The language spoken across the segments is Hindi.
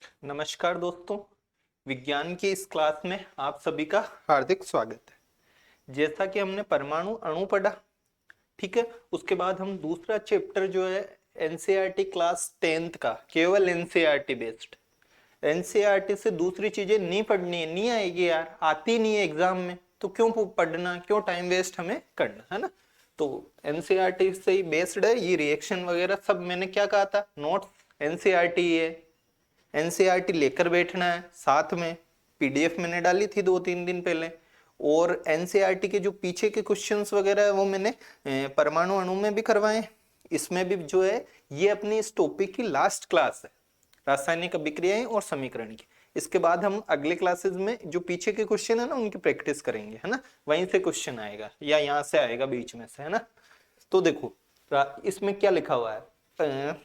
नमस्कार दोस्तों, विज्ञान की इस क्लास में आप सभी का हार्दिक स्वागत है। जैसा कि हमने परमाणु अणु पढ़ा, ठीक है, उसके बाद हम दूसरा चैप्टर जो है एनसीईआरटी क्लास 10th का, केवल एनसीईआरटी बेस्ड, एनसीईआरटी से दूसरी चीजें नहीं पढ़नी है, नहीं आएगी यार, आती नहीं है एग्जाम में, तो क्यों पढ़ना, क्यों टाइम वेस्ट हमें करना है ना। तो एनसीईआरटी से ही बेस्ड है ये रिएक्शन वगैरह सब। मैंने क्या कहा था, नोट्स एनसीईआरटी है, एनसीईआरटी लेकर बैठना है साथ में। पीडीएफ मैंने डाली थी 2-3 दिन पहले, और एनसीईआरटी के जो पीछे के क्वेश्चंस वगैरह है वो मैंने परमाणु अणु में भी करवाए। इसमें भी जो है ये अपनी इस टॉपिक की लास्ट क्लास है, रासायनिक अभिक्रियाएं और समीकरण की। इसके बाद हम अगले क्लासेस में जो पीछे के क्वेश्चन है ना उनकी प्रैक्टिस करेंगे, है ना। वहीं से क्वेश्चन आएगा या यहाँ से आएगा बीच में से, है ना। तो देखो इसमें क्या लिखा हुआ है,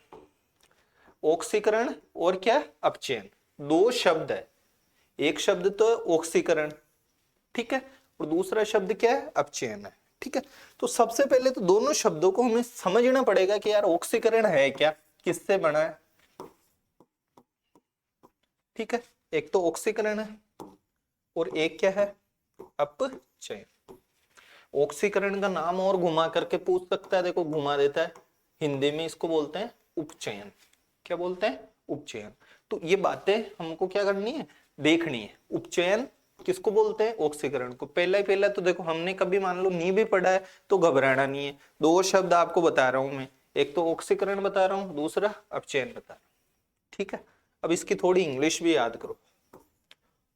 ऑक्सीकरण और क्या अपचयन, दो शब्द है। एक शब्द तो ऑक्सीकरण, ठीक है, और दूसरा शब्द क्या है, अपचयन है, ठीक है। तो सबसे पहले तो दोनों शब्दों को हमें समझना पड़ेगा कि यार ऑक्सीकरण है क्या, किससे बना है, ठीक है। एक तो ऑक्सीकरण है और एक क्या है, अपचयन। ऑक्सीकरण का नाम और घुमा करके पूछ सकता है, देखो घुमा देता है, हिंदी में इसको बोलते हैं उपचयन। क्या बोलते हैं, उपचयन। तो ये बातें हमको क्या करनी है, देखनी है। उपचयन किसको बोलते हैं, ऑक्सीकरण को। पहला ही पहला तो देखो, हमने कभी मान लो नहीं भी पढ़ा है तो घबराना नहीं है। दो शब्द आपको बता रहा हूं मैं, एक तो ऑक्सीकरण बता रहा हूं, दूसरा अपचयन बता रहा हूं, ठीक है। अब इसकी थोड़ी इंग्लिश भी याद करो।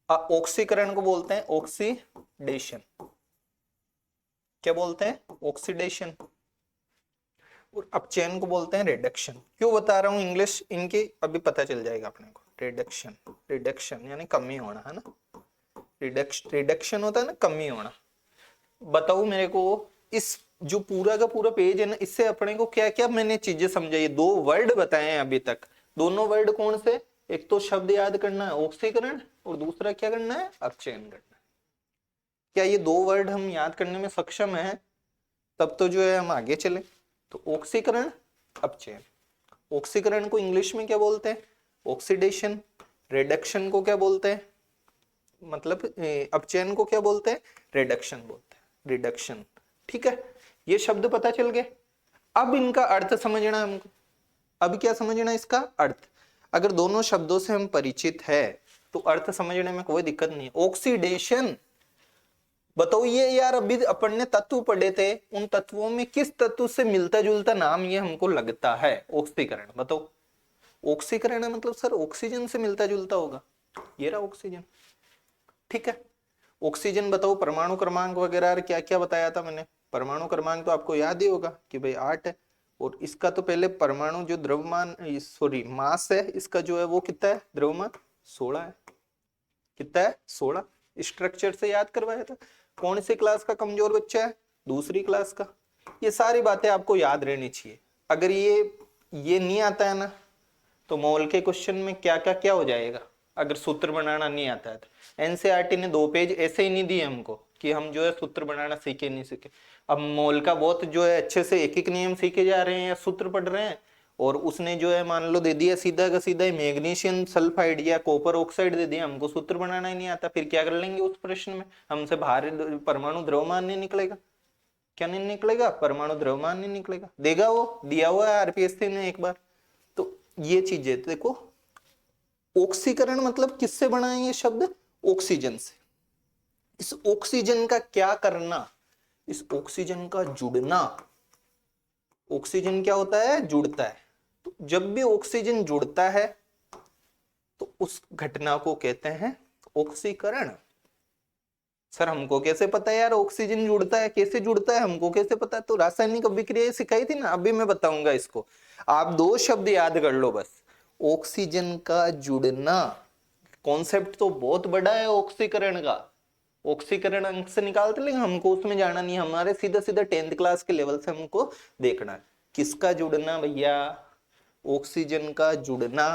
ऑक्सीकरण को बोलते हैं ऑक्सीडेशन। क्या बोलते हैं, ऑक्सीडेशन। और अपचयन को बोलते हैं रिडक्शन। क्यों बता रहा हूं इंग्लिश इनकी, अभी पता चल जाएगा अपने को। रिडक्शन, रिडक्शन यानी कमी होना, है ना। रिडक्शन होता है ना, कमी होना। बताओ मेरे को, इस जो पूरा का पूरा पेज है ना, इससे अपने को क्या क्या मैंने चीजें समझाई। दो वर्ड बताए हैं अभी तक। दोनों वर्ड कौन से, एक तो शब्द याद करना है ऑक्सीकरण, और दूसरा क्या करना है, अपचयन करना है। क्या ये दो वर्ड हम याद करने में सक्षम है, तब तो जो है हम आगे चले। तो ऑक्सीकरण, अपचयन। ऑक्सीकरण को इंग्लिश में क्या बोलते हैं, ऑक्सीडेशन। रिडक्शन को क्या बोलते हैं, मतलब अपचयन को क्या बोलते हैं, रिडक्शन बोलते हैं, रिडक्शन, ठीक है। ये शब्द पता चल गए। अब इनका अर्थ समझना हमको। अब क्या समझना, इसका अर्थ। अगर दोनों शब्दों से हम परिचित है तो अर्थ समझने में कोई दिक्कत नहीं है। ऑक्सीडेशन, बताओ ये यार, अभी अपन ने तत्व पढ़े थे, उन तत्वों में किस तत्व से मिलता जुलता नाम ये हमको लगता है, ऑक्सीकरण। बताओ, ऑक्सीकरण है मतलब सर ऑक्सीजन से मिलता जुलता होगा, ये रहा ऑक्सीजन, ठीक है। ऑक्सीजन बताओ परमाणु क्रमांक वगैरह क्या क्या बताया था मैंने। परमाणु क्रमांक तो आपको याद ही होगा कि भाई 8 है। और इसका तो पहले परमाणु जो द्रव्यमान, सॉरी मास है इसका जो है वो कितना है, द्रव्यमान 16 है। कितना है, 16। स्ट्रक्चर से याद करवाया था। कौन सी क्लास का कमजोर बच्चा है, दूसरी क्लास का। ये सारी बातें आपको याद रहनी चाहिए। अगर ये नहीं आता है ना, तो मोल के क्वेश्चन में क्या क्या क्या हो जाएगा, अगर सूत्र बनाना नहीं आता है तो। एनसीईआरटी ने 2 पेज ऐसे ही नहीं दिए हमको कि हम जो है सूत्र बनाना सीखे नहीं सीखे। अब मोल का बहुत जो है अच्छे से एक एक नियम सीखे जा रहे हैं या सूत्र पढ़ रहे हैं, और उसने जो है मान लो दे दिया सीधा का सीधा मैग्नीशियम सल्फाइड या कॉपर ऑक्साइड दे दिया, हमको सूत्र बनाना ही नहीं आता, फिर क्या कर लेंगे उस प्रश्न में, हमसे बाहर परमाणु द्रव्यमान नहीं निकलेगा। क्या नहीं निकलेगा, परमाणु द्रव्यमान नहीं निकलेगा, देगा वो, दिया हुआ है आरपीएससी ने एक बार। तो ये चीजें देखो, ऑक्सीकरण मतलब किससे बना है ये शब्द, ऑक्सीजन से। इस ऑक्सीजन का क्या करना, इस ऑक्सीजन का जुड़ना। ऑक्सीजन क्या होता है, जुड़ता है। तो जब भी ऑक्सीजन जुड़ता है तो उस घटना को कहते हैं ऑक्सीकरण। सर हमको कैसे पता है यार ऑक्सीजन जुड़ता है, कैसे जुड़ता है, हमको कैसे पता। तो रासायनिक अभिक्रिया सिखाई थी ना, अभी मैं बताऊंगा इसको। आप दो शब्द याद कर लो बस, ऑक्सीजन का जुड़ना। कॉन्सेप्ट तो बहुत बड़ा है ऑक्सीकरण का। ऑक्सीकरण अंक से निकालते, लेकिन हमको उसमें जाना नहीं, हमारे सीधा सीधा 10th क्लास के लेवल से हमको देखना है। किसका जुड़ना भैया, ऑक्सीजन का जुड़ना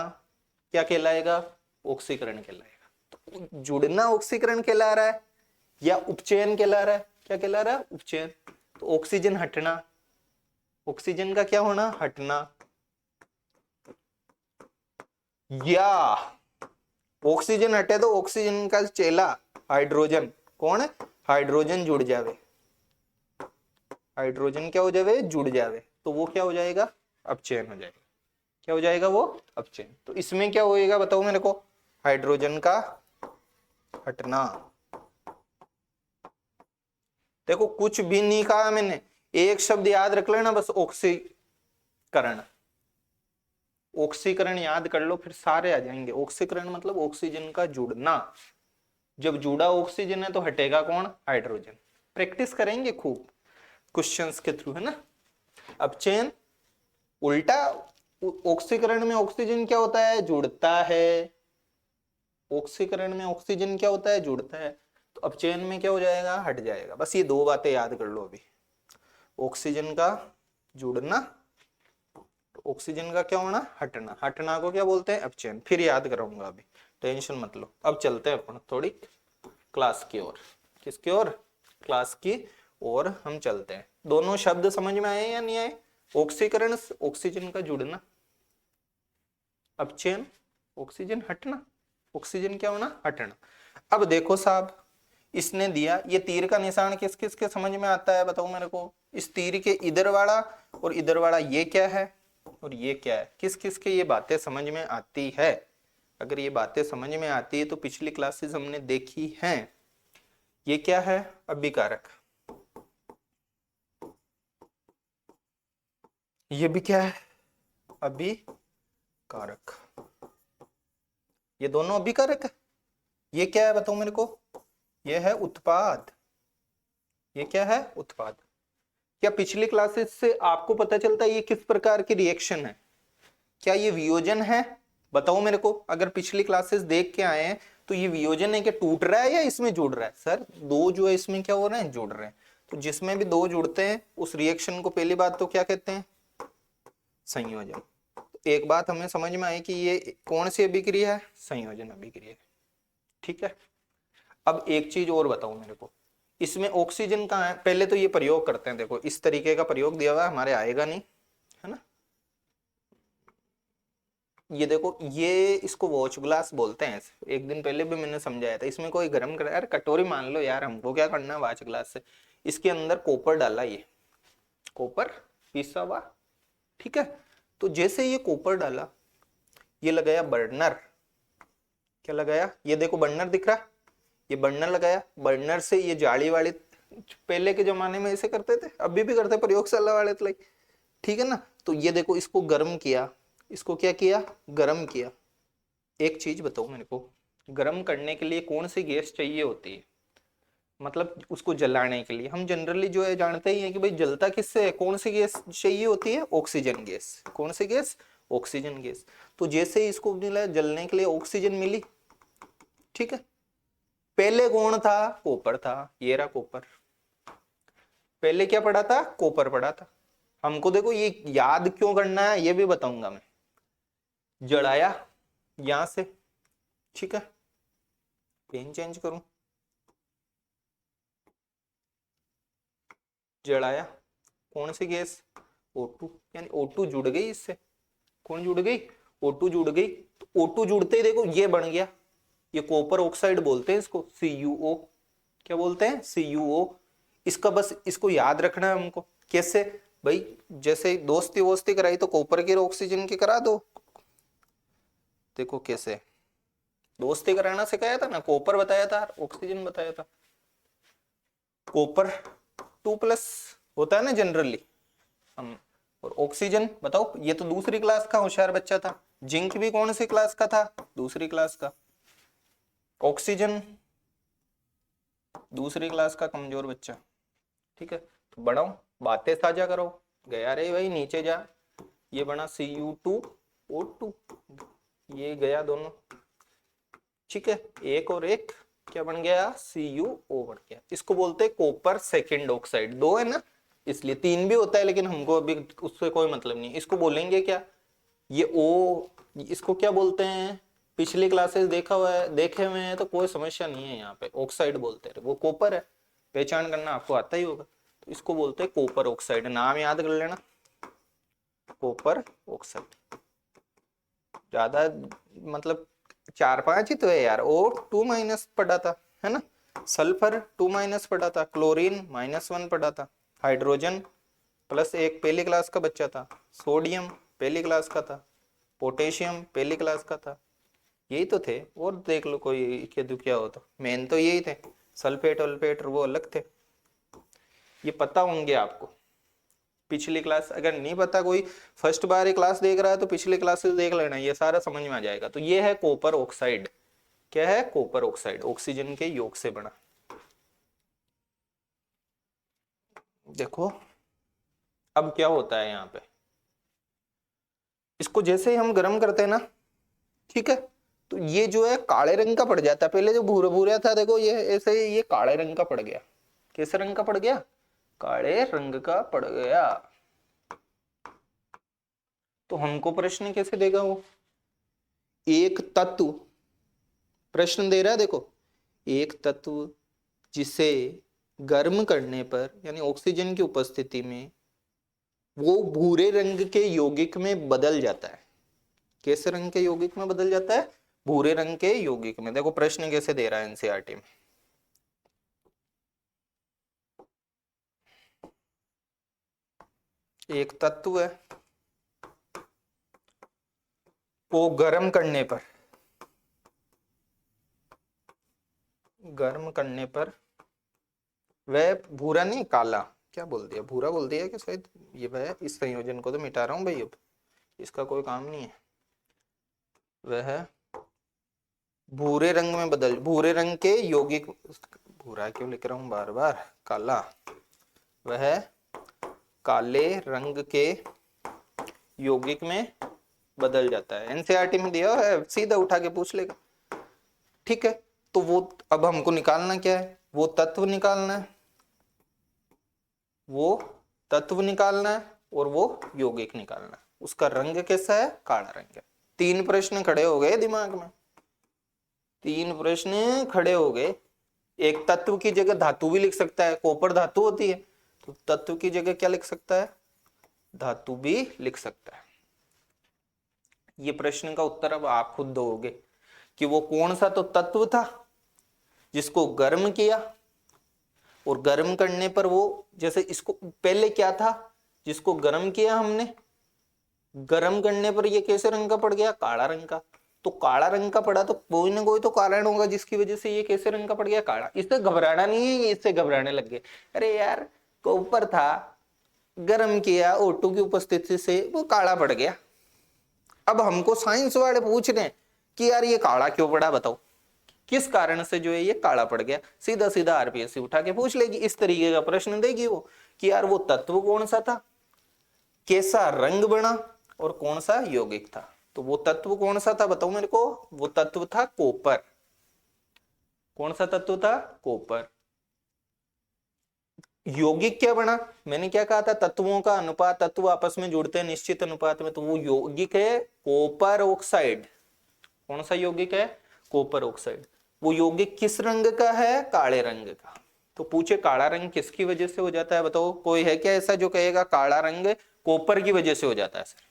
क्या कहलाएगा, ऑक्सीकरण कहलाएगा। तो जुड़ना ऑक्सीकरण कहला रहा है या उपचयन कहला रहा है, क्या कहला रहा है, उपचयन। तो ऑक्सीजन हटना, ऑक्सीजन का क्या होना, हटना, या ऑक्सीजन हटे तो ऑक्सीजन का चेला हाइड्रोजन, कौन है, हाइड्रोजन जुड़ जावे, हाइड्रोजन क्या हो जावे, जुड़ जावे, तो वो क्या हो जाएगा, अपचयन हो जाएगा। क्या हो जाएगा वो, अपचयन। तो इसमें क्या होएगा बताओ मेरे को, हाइड्रोजन का हटना। देखो कुछ भी नहीं कहा मैंने, एक शब्द याद रख लेना बस, ऑक्सीकरण। ऑक्सीकरण याद कर लो, फिर सारे आ जाएंगे। ऑक्सीकरण मतलब ऑक्सीजन का जुड़ना। जब जुड़ा ऑक्सीजन है तो हटेगा कौन, हाइड्रोजन। प्रैक्टिस करेंगे खूब क्वेश्चंस के थ्रू, है ना। अपचयन उल्टा, ऑक्सीकरण में ऑक्सीजन क्या होता है, जुड़ता है। ऑक्सीकरण में ऑक्सीजन क्या होता है, जुड़ता है। तो अपचयन में क्या हो जाएगा, हट जाएगा। बस ये दो बातें याद कर लो अभी, ऑक्सीजन का जुड़ना, ऑक्सीजन का क्या होना, हटना। हटना को क्या बोलते हैं, अपचयन। फिर याद कराऊंगा, अभी टेंशन मत लो। अब चलते हैं अपन थोड़ी क्लास की ओर। किसकी ओर, क्लास की ओर हम चलते हैं। दोनों शब्द समझ में आए या नहीं आए, ऑक्सीकरण ऑक्सीजन का जुड़ना, अपचयन ऑक्सीजन हटना, ऑक्सीजन क्या होना, हटना। अब देखो साहब, इसने दिया ये तीर का निशान किस किस के समझ में आता है बताओ मेरे को। इस तीर के इधर वाला और इधर वाला ये क्या है और ये क्या है, किस किस के ये बातें समझ में आती है। अगर ये बातें समझ में आती है तो पिछली क्लासेस हमने देखी हैं। ये क्या है, अभिकारक। ये भी क्या है, अभिकारक। ये दोनों अभिकारक है। ये क्या है बताओ मेरे को, ये है उत्पाद। ये क्या है, उत्पाद। क्या पिछली क्लासेस से आपको पता चलता है ये किस प्रकार की रिएक्शन है, क्या ये वियोजन है, बताओ मेरे को। अगर पिछली क्लासेस देख के आए हैं तो ये वियोजन है, क्या टूट रहा है या इसमें जुड़ रहा है। सर दो जो है इसमें क्या हो रहे हैं, जुड़ रहे हैं। तो जिसमें भी दो जुड़ते हैं उस रिएक्शन को पहली बात तो क्या कहते हैं, संयोजन। तो एक बात हमें समझ में आई कि ये कौन सी अभिक्रिया है, संयोजन अभिक्रिया है। ठीक है। अब एक चीज और बताओ मेरे को, इसमें ऑक्सीजन कहाँ है। पहले तो ये प्रयोग करते हैं, देखो इस तरीके का प्रयोग दिया हुआ है, हमारे आएगा नहीं, है ना। ये देखो, ये इसको वॉच ग्लास बोलते हैं। एक दिन पहले भी मैंने समझाया था। इसमें कोई गर्म कर, यार कटोरी मान लो यार, हमको क्या करना है वॉच ग्लास से। इसके अंदर कॉपर डाला, ये कॉपर पिसा हुआ, ठीक है। तो जैसे ये कॉपर डाला, ये लगाया बर्नर। क्या लगाया, ये देखो बर्नर दिख रहा, ये बर्नर लगाया। बर्नर से ये जाली वाली, पहले के जमाने में ऐसे करते थे, अभी भी करते प्रयोगशाला वाले तो, ठीक है ना। तो ये देखो इसको गर्म किया, इसको क्या किया, गर्म किया। एक चीज बताओ मेरे को, गर्म करने के लिए कौन सी गैस चाहिए होती है, मतलब उसको जलाने के लिए हम जनरली जो है जानते ही है कि भाई जलता किससे है, कौन सी गैस चाहिए होती है, ऑक्सीजन गैस। कौन सी गैस, ऑक्सीजन गैस। तो जैसे इसको मिला जलने के लिए ऑक्सीजन मिली, ठीक है। पहले कौन था, कॉपर था, ये रहा कॉपर। पहले क्या पड़ा था, कॉपर पड़ा था। हमको देखो ये याद क्यों करना है ये भी बताऊंगा मैं। जड़ाया यहां से, ठीक है। पेन चेंज करूं, जड़ाया कौन सी गैस, O2, यानी O2 जुड़ गई इससे। कौन जुड़ गई, O2 जुड़ गई। तो O2 जुड़ते ही देखो ये बन गया, ये कॉपर ऑक्साइड बोलते हैं इसको, CuO। क्या बोलते हैं, CuO। इसका बस इसको याद रखना है हमको। कैसे भाई, जैसे दोस्ती वोस्ती कराई तो कॉपर की ऑक्सीजन की करा दो। देखो कैसे दोस्ती कराना सिखाया था ना, कॉपर बताया था, ऑक्सीजन बताया था। कॉपर 2+ होता है ना जनरली हम, और ऑक्सीजन बताओ, ये तो दूसरी क्लास का होशियार बच्चा था। जिंक भी कौन सी क्लास का था, दूसरी क्लास का। ऑक्सीजन दूसरी क्लास का कमजोर बच्चा, ठीक है। तो बढ़ाओ, बातें साझा करो। गया रे भाई नीचे जा, ये बना Cu2O2, ये गया दोनों, ठीक है। एक और एक क्या बन गया, CuO बन गया। इसको बोलते हैं कॉपर सेकेंड ऑक्साइड। दो है ना, इसलिए तीन भी होता है, लेकिन हमको अभी उससे कोई मतलब नहीं। इसको बोलेंगे क्या, ये O, इसको क्या बोलते हैं, पिछली क्लासेस देखा हुआ है, देखे हुए हैं, तो कोई समस्या नहीं है। यहाँ पे ऑक्साइड बोलते हैं, वो कॉपर है, पहचान करना आपको आता ही होगा। तो इसको बोलते हैं कॉपर ऑक्साइड, नाम याद कर लेना, कॉपर ऑक्साइड। ज्यादा मतलब 4-5 ही तो है यार। O2- पढ़ा था, है ना। सल्फर 2- पढ़ा था, क्लोरीन -1 पढ़ा था, हाइड्रोजन +1 पहली क्लास का बच्चा था, सोडियम पहली क्लास का था, पोटेशियम पहली क्लास का था। यही तो थे। और देख लो कोई इक्के दुक्के हो तो, मेन तो यही थे। सल्फेट वल्फेट वो अलग थे। ये पता होंगे आपको। पिछली क्लास अगर नहीं पता, कोई फर्स्ट बार ये क्लास देख रहा है तो पिछली क्लासेस देख लेना, ये सारा समझ में आ जाएगा। तो ये है कॉपर ऑक्साइड। क्या है? कॉपर ऑक्साइड, ऑक्सीजन के योग से बना। देखो अब क्या होता है यहाँ पे, इसको जैसे ही हम गर्म करते हैं ना, ठीक है, तो ये जो है काले रंग का पड़ जाता है। पहले जो भूरा भूरा था, देखो ये ऐसे ये काले रंग का पड़ गया। कैसे रंग का पड़ गया? काले रंग का पड़ गया। तो हमको प्रश्न कैसे देगा वो? एक तत्व, प्रश्न दे रहा है देखो, एक तत्व जिसे गर्म करने पर यानी ऑक्सीजन की उपस्थिति में वो भूरे रंग के यौगिक में बदल जाता है। कैसे रंग के यौगिक में बदल जाता है? भूरे रंग के यौगिक में। देखो प्रश्न कैसे दे रहा है एनसीईआरटी में। एक तत्व है, वो गर्म करने पर, गर्म करने पर वह भूरा नहीं, काला, क्या बोल दिया, भूरा बोल दिया कि शायद, ये वह, इस संयोजन को तो मिटा रहा हूं भाई, अब इसका कोई काम नहीं है। वह भूरे रंग में बदल, भूरे रंग के यौगिक, भूरा क्यों लिख रहा हूं बार बार, काला, वह काले रंग के यौगिक में बदल जाता है। एनसीईआरटी में दिया है, सीधा उठा के पूछ लेगा। ठीक है, तो वो अब हमको निकालना क्या है? वो तत्व निकालना है, वो तत्व निकालना है और वो यौगिक निकालना है। उसका रंग कैसा है? काला रंग है। 3 प्रश्न खड़े हो गए दिमाग में, 3 प्रश्न खड़े हो गए। एक तत्व की जगह धातु भी लिख सकता है, कॉपर धातु होती है, तो तत्व की जगह क्या लिख सकता है? धातु भी लिख सकता है। ये प्रश्न का उत्तर अब आप खुद दोगे कि वो कौन सा तो तत्व था जिसको गर्म किया, और गर्म करने पर वो, जैसे इसको पहले क्या था जिसको गर्म किया हमने, गर्म करने पर ये कैसे रंग का पड़ गया? काला रंग का। तो काला रंग का पड़ा तो कोई ना कोई तो कारण होगा जिसकी वजह से ये कैसे रंग का पड़ गया? काला। इससे घबराना नहीं है, इससे घबराने लग गए, अरे यार कॉपर था, गर्म किया O2 की उपस्थिति से, वो काला पड़ गया। अब हमको साइंस वाले पूछ रहे हैं कि यार ये काला क्यों पड़ा, बताओ किस कारण से जो है ये काला पड़ गया। सीधा सीधा आरपीएससी उठा के पूछ लेगी, इस तरीके का प्रश्न देगी वो कि यार वो तत्व कौन सा था, कैसा रंग बना, और कौन सा यौगिक था। तो वो तत्व कौन सा था बताओ मेरे को? वो तत्व था कॉपर। कौन सा तत्व था? कॉपर। यौगिक क्या बना? मैंने क्या कहा था? तत्वों का अनुपात, तत्व आपस में जुड़ते हैं निश्चित अनुपात में, तो वो यौगिक है कॉपर ऑक्साइड। कौन सा यौगिक है? Copper oxide. वो यौगिक किस रंग का है? काले रंग का। तो पूछे काला रंग किसकी वजह से हो जाता है, बताओ कोई है क्या ऐसा जो कहेगा काला रंग कॉपर की वजह से हो जाता है? सर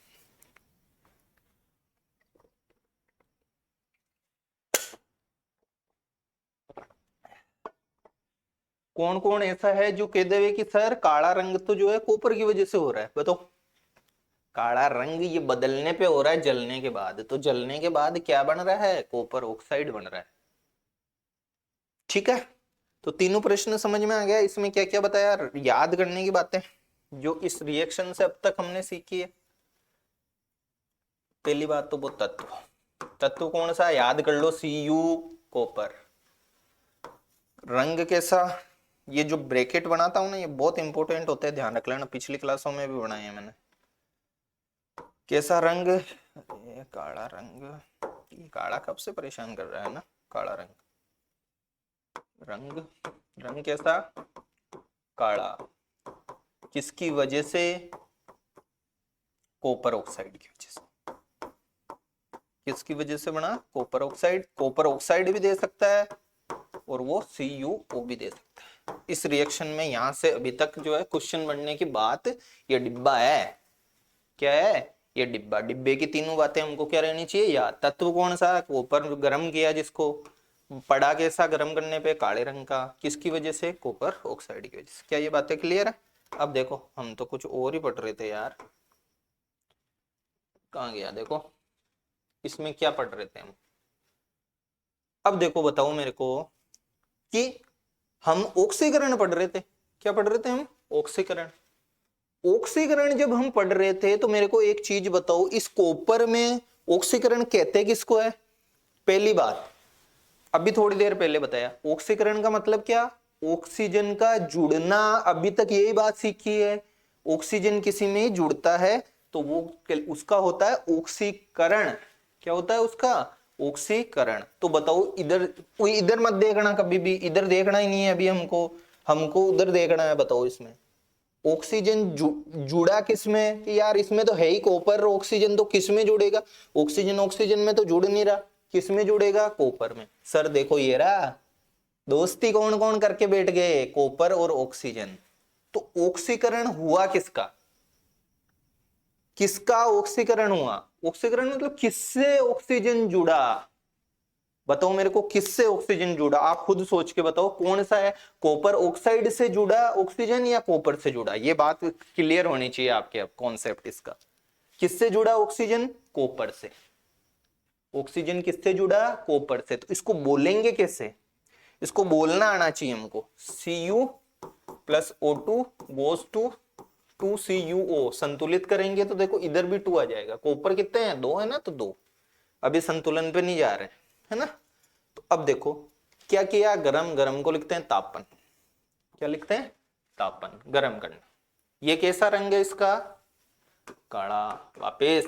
कौन कौन ऐसा है जो कह देवे कि सर काला रंग तो जो है कॉपर की वजह से हो रहा है, बताओ। काला रंग ये बदलने पे हो रहा है जलने के बाद, तो जलने के बाद क्या बन रहा है? कॉपर ऑक्साइड बन रहा है। ठीक है, तो तीनों प्रश्न समझ में आ गया। इसमें क्या क्या बताया, याद करने की बातें जो इस रिएक्शन से अब तक हमने सीखी है। पहली बात तो वो तत्व, तत्व कौन सा याद कर लो, Cu, कॉपर। रंग कैसा, ये जो ब्रैकेट बनाता हूं ना ये बहुत इंपॉर्टेंट होते हैं, ध्यान रख लेना, पिछली क्लासों में भी बनाए हैं मैंने। कैसा रंग? अरे काला रंग, ये काला कब से परेशान कर रहा है ना, काला रंग, रंग, रंग कैसा? काला। किसकी वजह से? कॉपर ऑक्साइड की वजह से। किसकी वजह से बना? Copper oxide. कॉपर ऑक्साइड भी दे सकता है और वो CuO भी दे सकता है। इस रिएक्शन में यहां से अभी तक जो है क्वेश्चन बनने की बात, ये डिब्बा है, क्या है? ये डिब्बा, डिब्बे की तीनों बातें हमको क्या रहनी चाहिए याद। तत्व कौन सा, कॉपर गर्म किया जिसको, पड़ा कैसा गर्म करने पे, काले रंग का, किसकी वजह से, कॉपर ऑक्साइड की वजह से। क्या ये बातें क्लियर है। अब देखो हम तो कुछ और ही पढ़ रहे थे यार, कहाँ गया, देखो इसमें क्या पढ़ रहे थे हम। अब देखो बताओ मेरे को कि हम ऑक्सीकरण पढ़ रहे थे, क्या पढ़ रहे थे हम, ऑक्सीकरण। ऑक्सीकरण जब हम पढ़ रहे थे तो मेरे को एक चीज बताओ, इस कॉपर में ऑक्सीकरण कहते किसको है। पहली बात, अभी थोड़ी देर पहले बताया, ऑक्सीकरण का मतलब क्या, ऑक्सीजन का जुड़ना। अभी तक यही बात सीखी है, ऑक्सीजन किसी में जुड़ता है तो वो उसका होता है ऑक्सीकरण। क्या होता है उसका, ऑक्सीकरण। तो बताओ इधर, कोई इधर मत देखना कभी भी, इधर देखना ही नहीं है अभी हमको, हमको उधर देखना है। बताओ इसमें ऑक्सीजन जुड़ा किसमें, कि यार इसमें तो है ही कॉपर, ऑक्सीजन तो किसमें जुड़ेगा, ऑक्सीजन ऑक्सीजन में तो जुड़ नहीं रहा, किसमें जुड़ेगा, कॉपर में। सर देखो ये रहा, दोस्ती कौन कौन करके बैठ गए, कॉपर और ऑक्सीजन। तो ऑक्सीकरण हुआ किसका, किसका ऑक्सीकरण हुआ, ऑक्सीकरण मतलब किससे ऑक्सीजन जुड़ा। बताओ मेरे को किससे ऑक्सीजन जुड़ा, आप खुद सोच के बताओ कौन सा है, कॉपर ऑक्साइड से जुड़ा ऑक्सीजन या कॉपर से जुड़ा। ये बात क्लियर होनी चाहिए आपके, अब कॉन्सेप्ट इसका, किससे जुड़ा ऑक्सीजन, कॉपर से। ऑक्सीजन किससे जुड़ा, कॉपर से। तो इसको बोलेंगे कैसे, इसको बोलना आना चाहिए हमको, Cu plus O2 goes to 2CuO, संतुलित करेंगे तो देखो इधर भी 2 आ जाएगा। कॉपर कितने हैं, 2 है ना, तो 2। अभी संतुलन पे नहीं जा रहे है ना। तो अब देखो क्या किया, गरम, गरम को लिखते हैं तापन, क्या लिखते हैं, तापन, गरम करना। ये कैसा रंग है इसका, काला, वापिस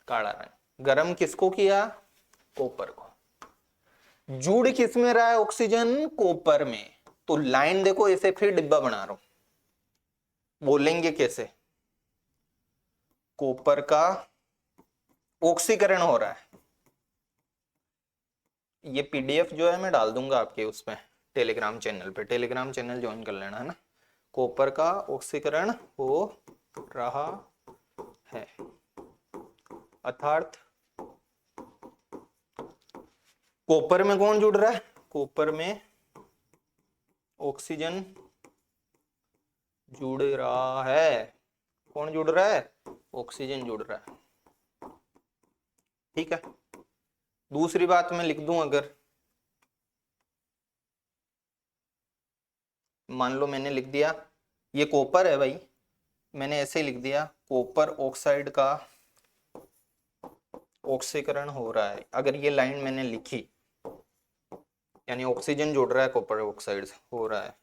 काला रंग। गरम किसको किया, कॉपर को। जुड़ किस में रहा है ऑक्सीजन, कॉपर में। तो लाइन देखो ऐसे, फिर डिब्बा बना रहा हूं, बोलेंगे कैसे, कॉपर का ऑक्सीकरण हो रहा है। ये पीडीएफ जो है मैं डाल दूंगा आपके उसमें टेलीग्राम चैनल पे, टेलीग्राम चैनल ज्वाइन कर लेना है ना। कॉपर का ऑक्सीकरण हो रहा है, अर्थात कॉपर में कौन जुड़ रहा है, कॉपर में ऑक्सीजन जुड़ रहा है। कौन जुड़ रहा है, ऑक्सीजन जुड़ रहा है। ठीक है, दूसरी बात मैं लिख दूं, अगर मान लो मैंने लिख दिया ये कॉपर है भाई, मैंने ऐसे ही लिख दिया कॉपर ऑक्साइड का ऑक्सीकरण हो रहा है। अगर ये लाइन मैंने लिखी, यानी ऑक्सीजन जुड़ रहा है कॉपर ऑक्साइड से, हो रहा है।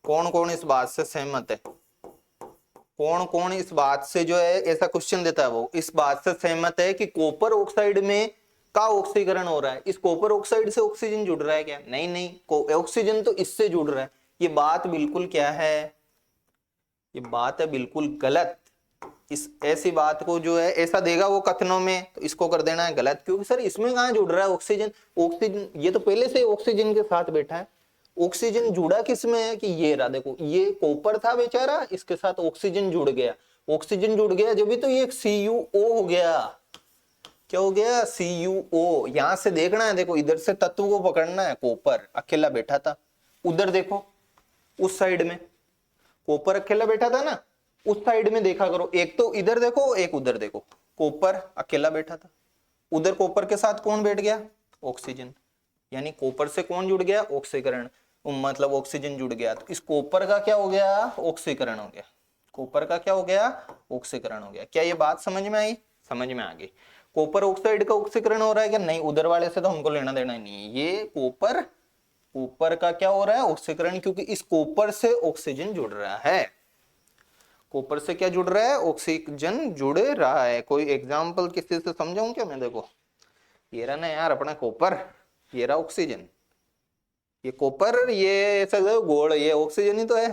कौन कौन इस बात से सहमत है, कौन कौन इस बात से, जो है ऐसा क्वेश्चन देता है वो, इस बात से सहमत है कि कॉपर ऑक्साइड में का ऑक्सीकरण हो रहा है। इस कॉपर ऑक्साइड से ऑक्सीजन जुड़ रहा है क्या, नहीं नहीं, ऑक्सीजन तो इससे जुड़ रहा है। ये बात बिल्कुल क्या है, ये बात है बिल्कुल गलत। इस ऐसी बात को जो है ऐसा देगा वो कथनों में, तो इसको कर देना है गलत, क्योंकि सर इसमें कहाँ जुड़ रहा है ऑक्सीजन, ऑक्सीजन ये तो पहले से ऑक्सीजन के साथ बैठा है। ऑक्सीजन जुड़ा किसमें है, कि ये रहा देखो, ये कॉपर था बेचारा, इसके साथ ऑक्सीजन जुड़ गया, ऑक्सीजन जुड़ गया जब भी, तो ये CuO हो गया। क्या हो गया, CuO। यहां से देखना है, देखो इधर से तत्व को पकड़ना है, कॉपर अकेला बैठा था, उधर देखो उस साइड में कॉपर अकेला बैठा था ना, उस साइड में देखा करो, एक तो इधर देखो एक उधर देखो, कॉपर अकेला बैठा था, उधर कॉपर के साथ कौन बैठ गया, ऑक्सीजन। यानी कॉपर से कौन जुड़ गया, ऑक्सीकरण, मतलब ऑक्सीजन जुड़ गया। तो इस कॉपर का क्या हो गया, ऑक्सीकरण हो गया। कॉपर का क्या हो गया, ऑक्सीकरण हो गया। क्या ये बात समझ में आई, समझ में आ गई। कॉपर ऑक्साइड का ऑक्सीकरण हो रहा है क्या, नहीं, उधर वाले से तो हमको लेना देना ही नहीं है। ये कॉपर, कॉपर का क्या हो रहा है, ऑक्सीकरण, क्योंकि इस कॉपर से ऑक्सीजन जुड़ रहा है। कॉपर से क्या जुड़ रहा है, ऑक्सीजन जुड़ रहा है। कोई एग्जाम्पल किसी से समझाऊं क्या मैं, देखो ये रहा ना यार अपना कॉपर, ये रहा ऑक्सीजन, ये कॉपर, ये ऐसा गोल, ये ऑक्सीजन ही तो है।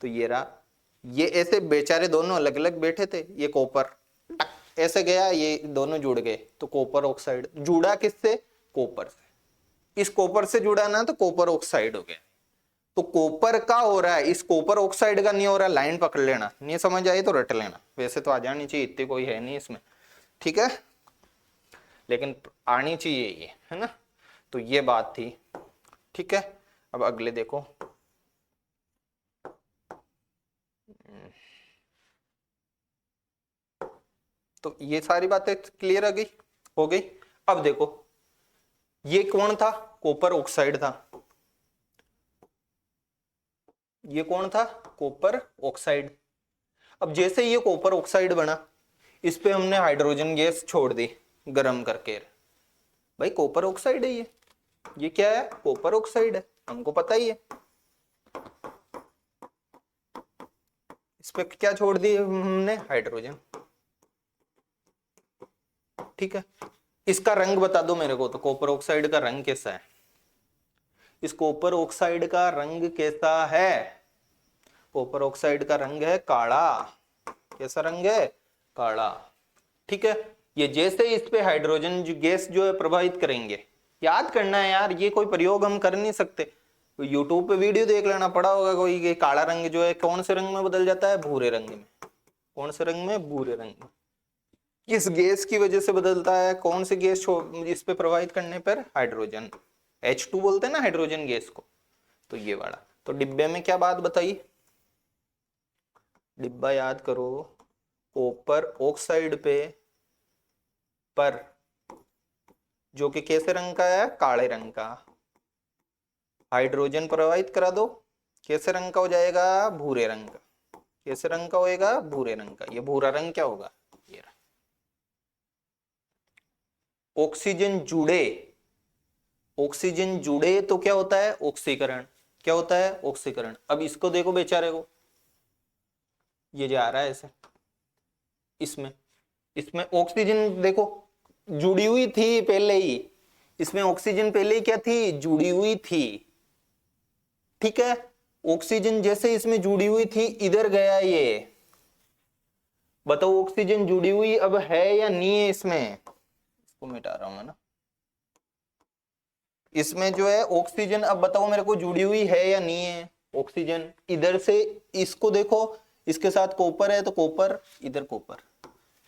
तो ये रहा, ये ऐसे बेचारे दोनों अलग अलग बैठे थे, ये कॉपर ऐसे गया, ये दोनों जुड़ गए, तो कॉपर ऑक्साइड जुड़ा किससे, कॉपर से। इस कॉपर से जुड़ा ना तो कॉपर ऑक्साइड हो गया। तो कॉपर का हो रहा है, इस कॉपर ऑक्साइड का नहीं हो रहा है। लाइन पकड़ लेना, नहीं समझ आई तो रट लेना, वैसे तो आ जानी चाहिए, इतनी कोई है नहीं इसमें, ठीक है, लेकिन आनी चाहिए ये, है ना। तो ये बात थी, ठीक है। अब अगले देखो, तो ये सारी बातें क्लियर आ गई, हो गई। अब देखो ये कौन था, कॉपर ऑक्साइड था, ये कौन था, कॉपर ऑक्साइड। अब जैसे ये कॉपर ऑक्साइड बना, इस पे हमने हाइड्रोजन गैस छोड़ दी गर्म करके, भाई कॉपर ऑक्साइड है ये क्या है, कॉपर ऑक्साइड है, हमको पता ही है। इस पे क्या छोड़ दी हमने, हाइड्रोजन, ठीक है। इसका रंग बता दो मेरे को, तो कॉपर ऑक्साइड का रंग कैसा है, इस कॉपर ऑक्साइड का रंग कैसा है, कॉपर ऑक्साइड का रंग है काला, कैसा रंग है, काला, ठीक है। ये जैसे इस पे हाइड्रोजन गैस जो है प्रभावित करेंगे, याद करना है यार, ये कोई प्रयोग हम कर नहीं सकते, यूट्यूब पे वीडियो देख लेना पड़ा होगा कोई, ये काला रंग जो है कौन से रंग में बदल जाता है, भूरे रंग में, कौन से रंग में, भूरे रंग में। किस गैस की वजह से बदलता है, कौन सी गैस इस पे प्रभावित करने पर, हाइड्रोजन, H2 बोलते हैं ना हाइड्रोजन गैस को, तो ये वाला। तो डिब्बे में क्या बात बताई, डिब्बा याद करो, कॉपर ऑक्साइड पे पर जो कि कैसे रंग का है, काले रंग का, हाइड्रोजन प्रभावित करा दो, कैसे रंग का हो जाएगा, भूरे रंग का, कैसे रंग का होएगा, भूरे रंग का। ये भूरा रंग क्या होगा, ये रहा। ऑक्सीजन जुड़े, ऑक्सीजन जुड़े तो क्या होता है, ऑक्सीकरण, क्या होता है, ऑक्सीकरण। अब इसको देखो बेचारे को, ये जा रहा है ऐसे, इसमें इसमें ऑक्सीजन देखो जुड़ी हुई थी पहले ही, इसमें ऑक्सीजन पहले ही क्या थी, जुड़ी हुई थी, ठीक है। ऑक्सीजन जैसे इसमें जुड़ी हुई थी, इधर गया ये, बताओ ऑक्सीजन जुड़ी हुई अब है या नहीं है, इसमें, इसको मिटा रहा हूं मैं ना, इसमें जो है ऑक्सीजन, अब बताओ मेरे को जुड़ी हुई है या नहीं है, ऑक्सीजन इधर से, इसको देखो, इसके साथ कॉपर है तो कॉपर, इधर कॉपर,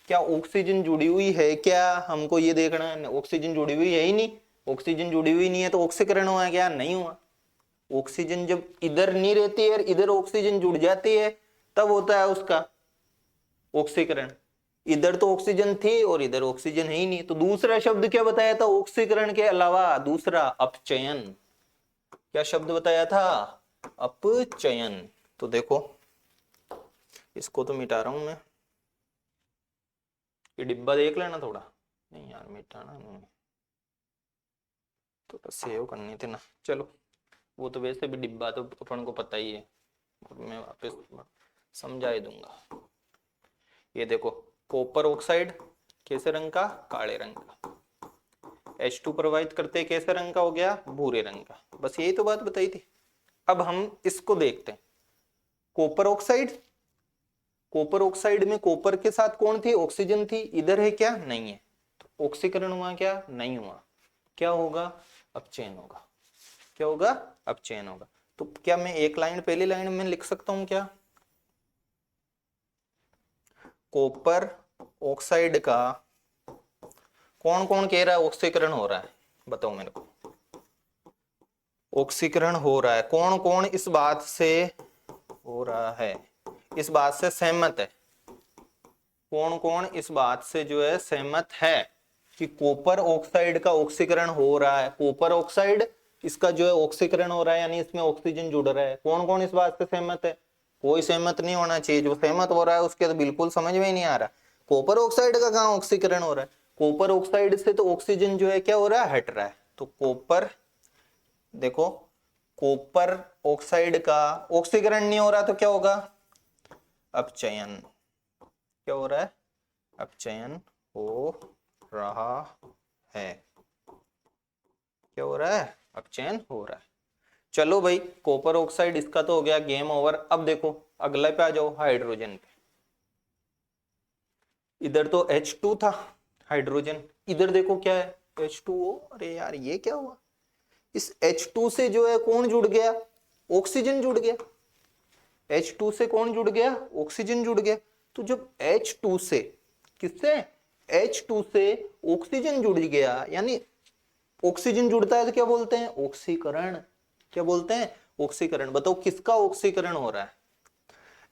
क्या ऑक्सीजन जुड़ी हुई है क्या, हमको ये देखना है। ऑक्सीजन जुड़ी हुई है ही नहीं, ऑक्सीजन जुड़ी हुई नहीं है तो ऑक्सीकरण हुआ क्या, नहीं हुआ। ऑक्सीजन जब इधर नहीं रहती है, इधर ऑक्सीजन जुड़ जाती है, तब होता है उसका ऑक्सीकरण। इधर तो ऑक्सीजन थी और इधर ऑक्सीजन है ही नहीं, तो दूसरा शब्द क्या बताया था ऑक्सीकरण के अलावा, दूसरा अपचयन, क्या शब्द बताया था, अपचयन। तो देखो इसको तो मिटा रहा हूं मैं, ये डिब्बा देख लेना थोड़ा, नहीं यार मिटाना नहीं, तो सेव करनी थी ना, चलो वो तो वैसे भी डिब्बा तो अपन को पता ही है, मैं वापस समझा ही दूंगा। ये देखो कॉपर ऑक्साइड कैसे रंग का, काले रंग का, H2 प्रभावित करते कैसे रंग का हो गया, भूरे रंग का, बस यही तो बात बताई थी। अब हम इसको देखते हैं, कॉपर ऑक्साइड, कॉपर ऑक्साइड में कॉपर के साथ कौन थी, ऑक्सीजन थी, इधर है क्या, नहीं है, तो ऑक्सीकरण हुआ क्या, नहीं हुआ, क्या होगा, अपचयन होगा, क्या होगा, अपचयन होगा। तो क्या मैं एक लाइन पहली लाइन में लिख सकता हूं क्या, कॉपर ऑक्साइड का कौन कौन कह रहा है ऑक्सीकरण हो रहा है, बताओ मेरे को, ऑक्सीकरण हो रहा है, कौन कौन इस बात से हो रहा है, इस बात से सहमत है, कौन कौन इस बात से जो है सहमत है कि कॉपर ऑक्साइड का ऑक्सीकरण हो रहा है, कॉपर ऑक्साइड इसका जो है ऑक्सीकरण हो रहा है, यानी इसमें ऑक्सीजन जुड़ रहा है, कौन कौन इस बात से सहमत है, कोई सहमत नहीं होना चाहिए, जो सहमत हो रहा है उसके तो बिल्कुल समझ में ही नहीं आ रहा, कॉपर ऑक्साइड का कहाँ ऑक्सीकरण हो रहा है, कॉपर ऑक्साइड से तो ऑक्सीजन जो है क्या हो रहा है, हट रहा है, तो कॉपर, देखो कॉपर ऑक्साइड का ऑक्सीकरण नहीं हो रहा तो क्या होगा, अपचयन, क्या हो रहा है, अपचयन हो रहा है, क्या हो रहा है, अपचयन हो रहा है। चलो भाई कॉपर ऑक्साइड इसका तो हो गया, गेम ओवर। अब देखो अगले पे आ जाओ, हाइड्रोजन पे, इधर तो H2 था हाइड्रोजन, इधर देखो क्या है, H2O, अरे यार ये क्या हुआ, इस H2 से जो है कौन जुड़ गया, ऑक्सीजन जुड़ गया, H2 से कौन जुड़ गया, ऑक्सीजन जुड़ गया। तो जब H2 से, किससे, H2 से ऑक्सीजन जुड़ गया, यानी ऑक्सीजन जुड़ता है तो क्या बोलते हैं, ऑक्सीकरण। क्या बोलते हैं, ऑक्सीकरण। बताओ किसका ऑक्सीकरण हो रहा है,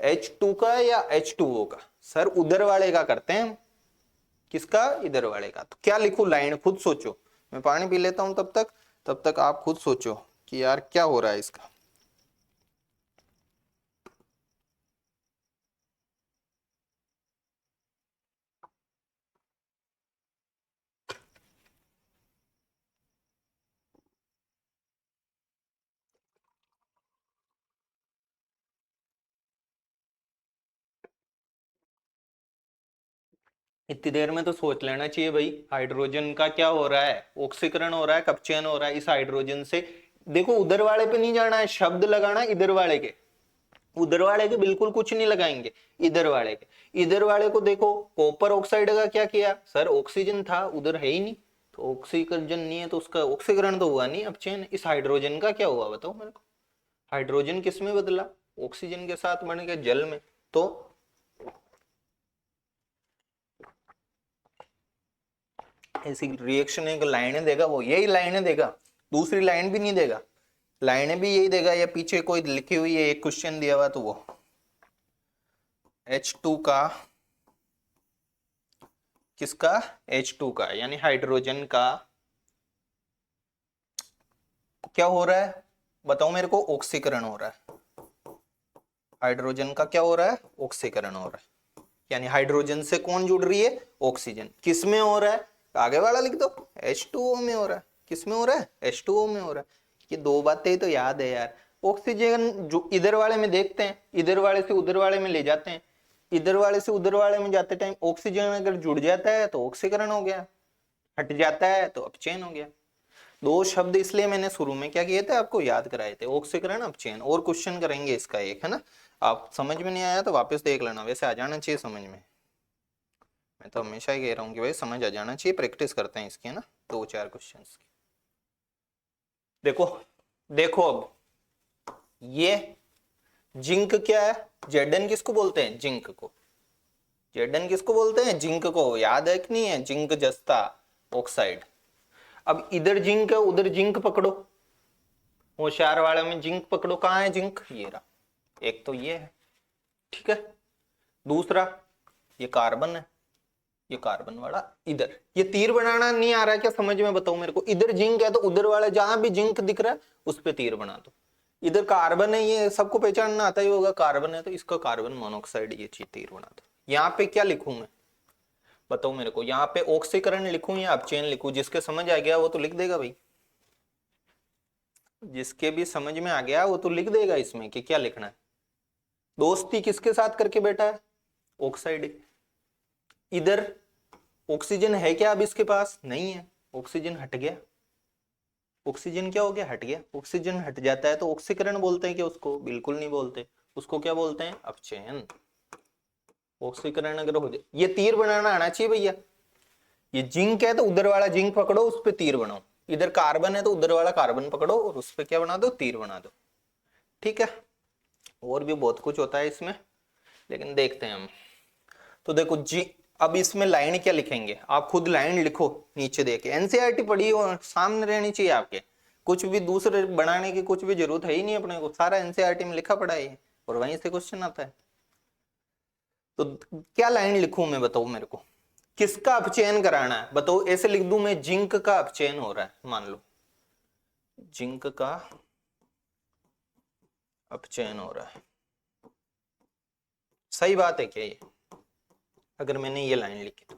H2 का या H2O का। सर उधर वाले का करते हैं, किसका, इधर वाले का। तो क्या लिखूं लाइन, खुद सोचो, मैं पानी पी लेता हूं तब तक आप खुद सोचो कि यार क्या हो रहा है इसका। इतनी देर में तो सोच लेना चाहिए भाई, हाइड्रोजन का क्या हो रहा है, ऑक्सीकरण हो रहा है, कब चयन हो रहा है इस हाइड्रोजन से। देखो उधर वाले पे नहीं जाना है, शब्द लगाना इधर वाले के, उधर वाले के बिल्कुल कुछ नहीं लगाएंगे, इधर वाले के। इधर वाले को देखो, कॉपर ऑक्साइड का क्या किया सर, ऑक्सीजन था उधर, है ही नहीं, तो ऑक्सीकरण नहीं है तो उसका ऑक्सीकरण तो हुआ नहीं, अब चयन। इस हाइड्रोजन का क्या हुआ बताओ मेरे को, हाइड्रोजन किस में बदला, ऑक्सीजन के साथ बन गया जल में। तो ऐसी रिएक्शन एक लाइनें देगा, वो यही लाइनें देगा, दूसरी लाइन भी नहीं देगा, लाइनें भी यही देगा, या पीछे कोई लिखी हुई है एक क्वेश्चन दिया हुआ तो वो H2 का, किसका, H2 का, यानी हाइड्रोजन का क्या हो रहा है बताओ मेरे को, ऑक्सीकरण हो रहा है। हाइड्रोजन का क्या हो रहा है, ऑक्सीकरण हो रहा है, यानी हाइड्रोजन से कौन जुड़ रही है, ऑक्सीजन। किस में हो रहा है, आगे वाला लिख दो, H2O में हो रहा है। किस में हो रहा है, H2O में हो रहा है। ये दो बातें तो याद है यार। ऑक्सीजन जो इधर वाले में देखते हैं, इधर वाले से उधर वाले में ले जाते हैं, इधर वाले से उधर वाले में जाते टाइम ऑक्सीजन अगर जुड़ जाता है तो ऑक्सीकरण हो गया, हट जाता है तो अपचयन हो गया। दो शब्द इसलिए मैंने शुरू में क्या किए थे, आपको याद कराए थे, ऑक्सीकरण अपचयन। और क्वेश्चन करेंगे इसका एक, है ना। आप समझ में नहीं आया तो वापस देख लेना, वैसे आ जाना चाहिए समझ में। मैं तो हमेशा ही कह रहा हूँ कि भाई समझ आ जाना चाहिए, प्रैक्टिस करते हैं इसकी, है ना, दो चार क्वेश्चन की। देखो देखो अब ये जिंक क्या है, जेडन किसको बोलते हैं, जिंक को। जेडन किसको बोलते हैं, जिंक को। याद है कि नहीं है, जिंक जस्ता ऑक्साइड। अब इधर जिंक है, उधर जिंक पकड़ो, होशियार वाले में जिंक पकड़ो, कहाँ है जिंक, ये रहा, एक तो ये है, ठीक है। दूसरा ये कार्बन है, ये कार्बन वाला इधर। ये तीर बनाना नहीं आ रहा है क्या समझ में, बताओ मेरे को। इधर जिंक है तो उधर वाला जहां भी जिंक दिख रहा है उस पे तीर बना दो। इधर कार्बन है, ये सबको पहचानना आता ही होगा, कार्बन है तो इसका कार्बन मोनोऑक्साइड, ये चीज तीर बना दो। यहाँ पे क्या लिखूं मैं, बताओ मेरे को। यहाँ पे ऑक्सीकरण लिखूं या अपचयन लिखूं, जिसके समझ आ गया वो तो लिख देगा भाई, जिसके भी समझ में आ गया वो तो लिख देगा इसमें कि क्या लिखना है। दोस्ती किसके साथ करके बैठा है, ऑक्साइड। इधर ऑक्सीजन है क्या अब इसके पास, नहीं है, ऑक्सीजन हट गया। ऑक्सीजन क्या हो गया, हट गया। ऑक्सीजन हट जाता है तो ऑक्सीकरण बोलते हैं क्या उसको, बिल्कुल नहीं बोलते। उसको क्या बोलते हैं, अपचयन। ऑक्सीकरण अगर हो जाए, ये तीर बनाना आना चाहिए भैया। ये जिंक है तो उधर वाला जिंक पकड़ो, उस पर तीर बनाओ। इधर कार्बन है तो उधर वाला कार्बन पकड़ो और उस पर क्या बना दो, तीर बना दो, ठीक है। और भी बहुत कुछ होता है इसमें, लेकिन देखते हैं हम। तो देखो जी, अब इसमें लाइन क्या लिखेंगे, आप खुद लाइन लिखो नीचे देके। एनसीईआरटी पढ़ी हो, सामने रहनी चाहिए आपके, कुछ भी दूसरे बनाने की कुछ भी जरूरत है ही नहीं अपने को, सारा एनसीईआरटी में लिखा पड़ा है और वहीं से क्वेश्चन आता है। तो क्या लाइन लिखूं मैं, बताओ मेरे को, किसका अपचयन कराना है बताओ। ऐसे लिख दूं मैं, जिंक का अपचयन हो रहा है, मान लो जिंक का अपचयन हो रहा है, सही बात है क्या ये, अगर मैंने ये लाइन लिखी तो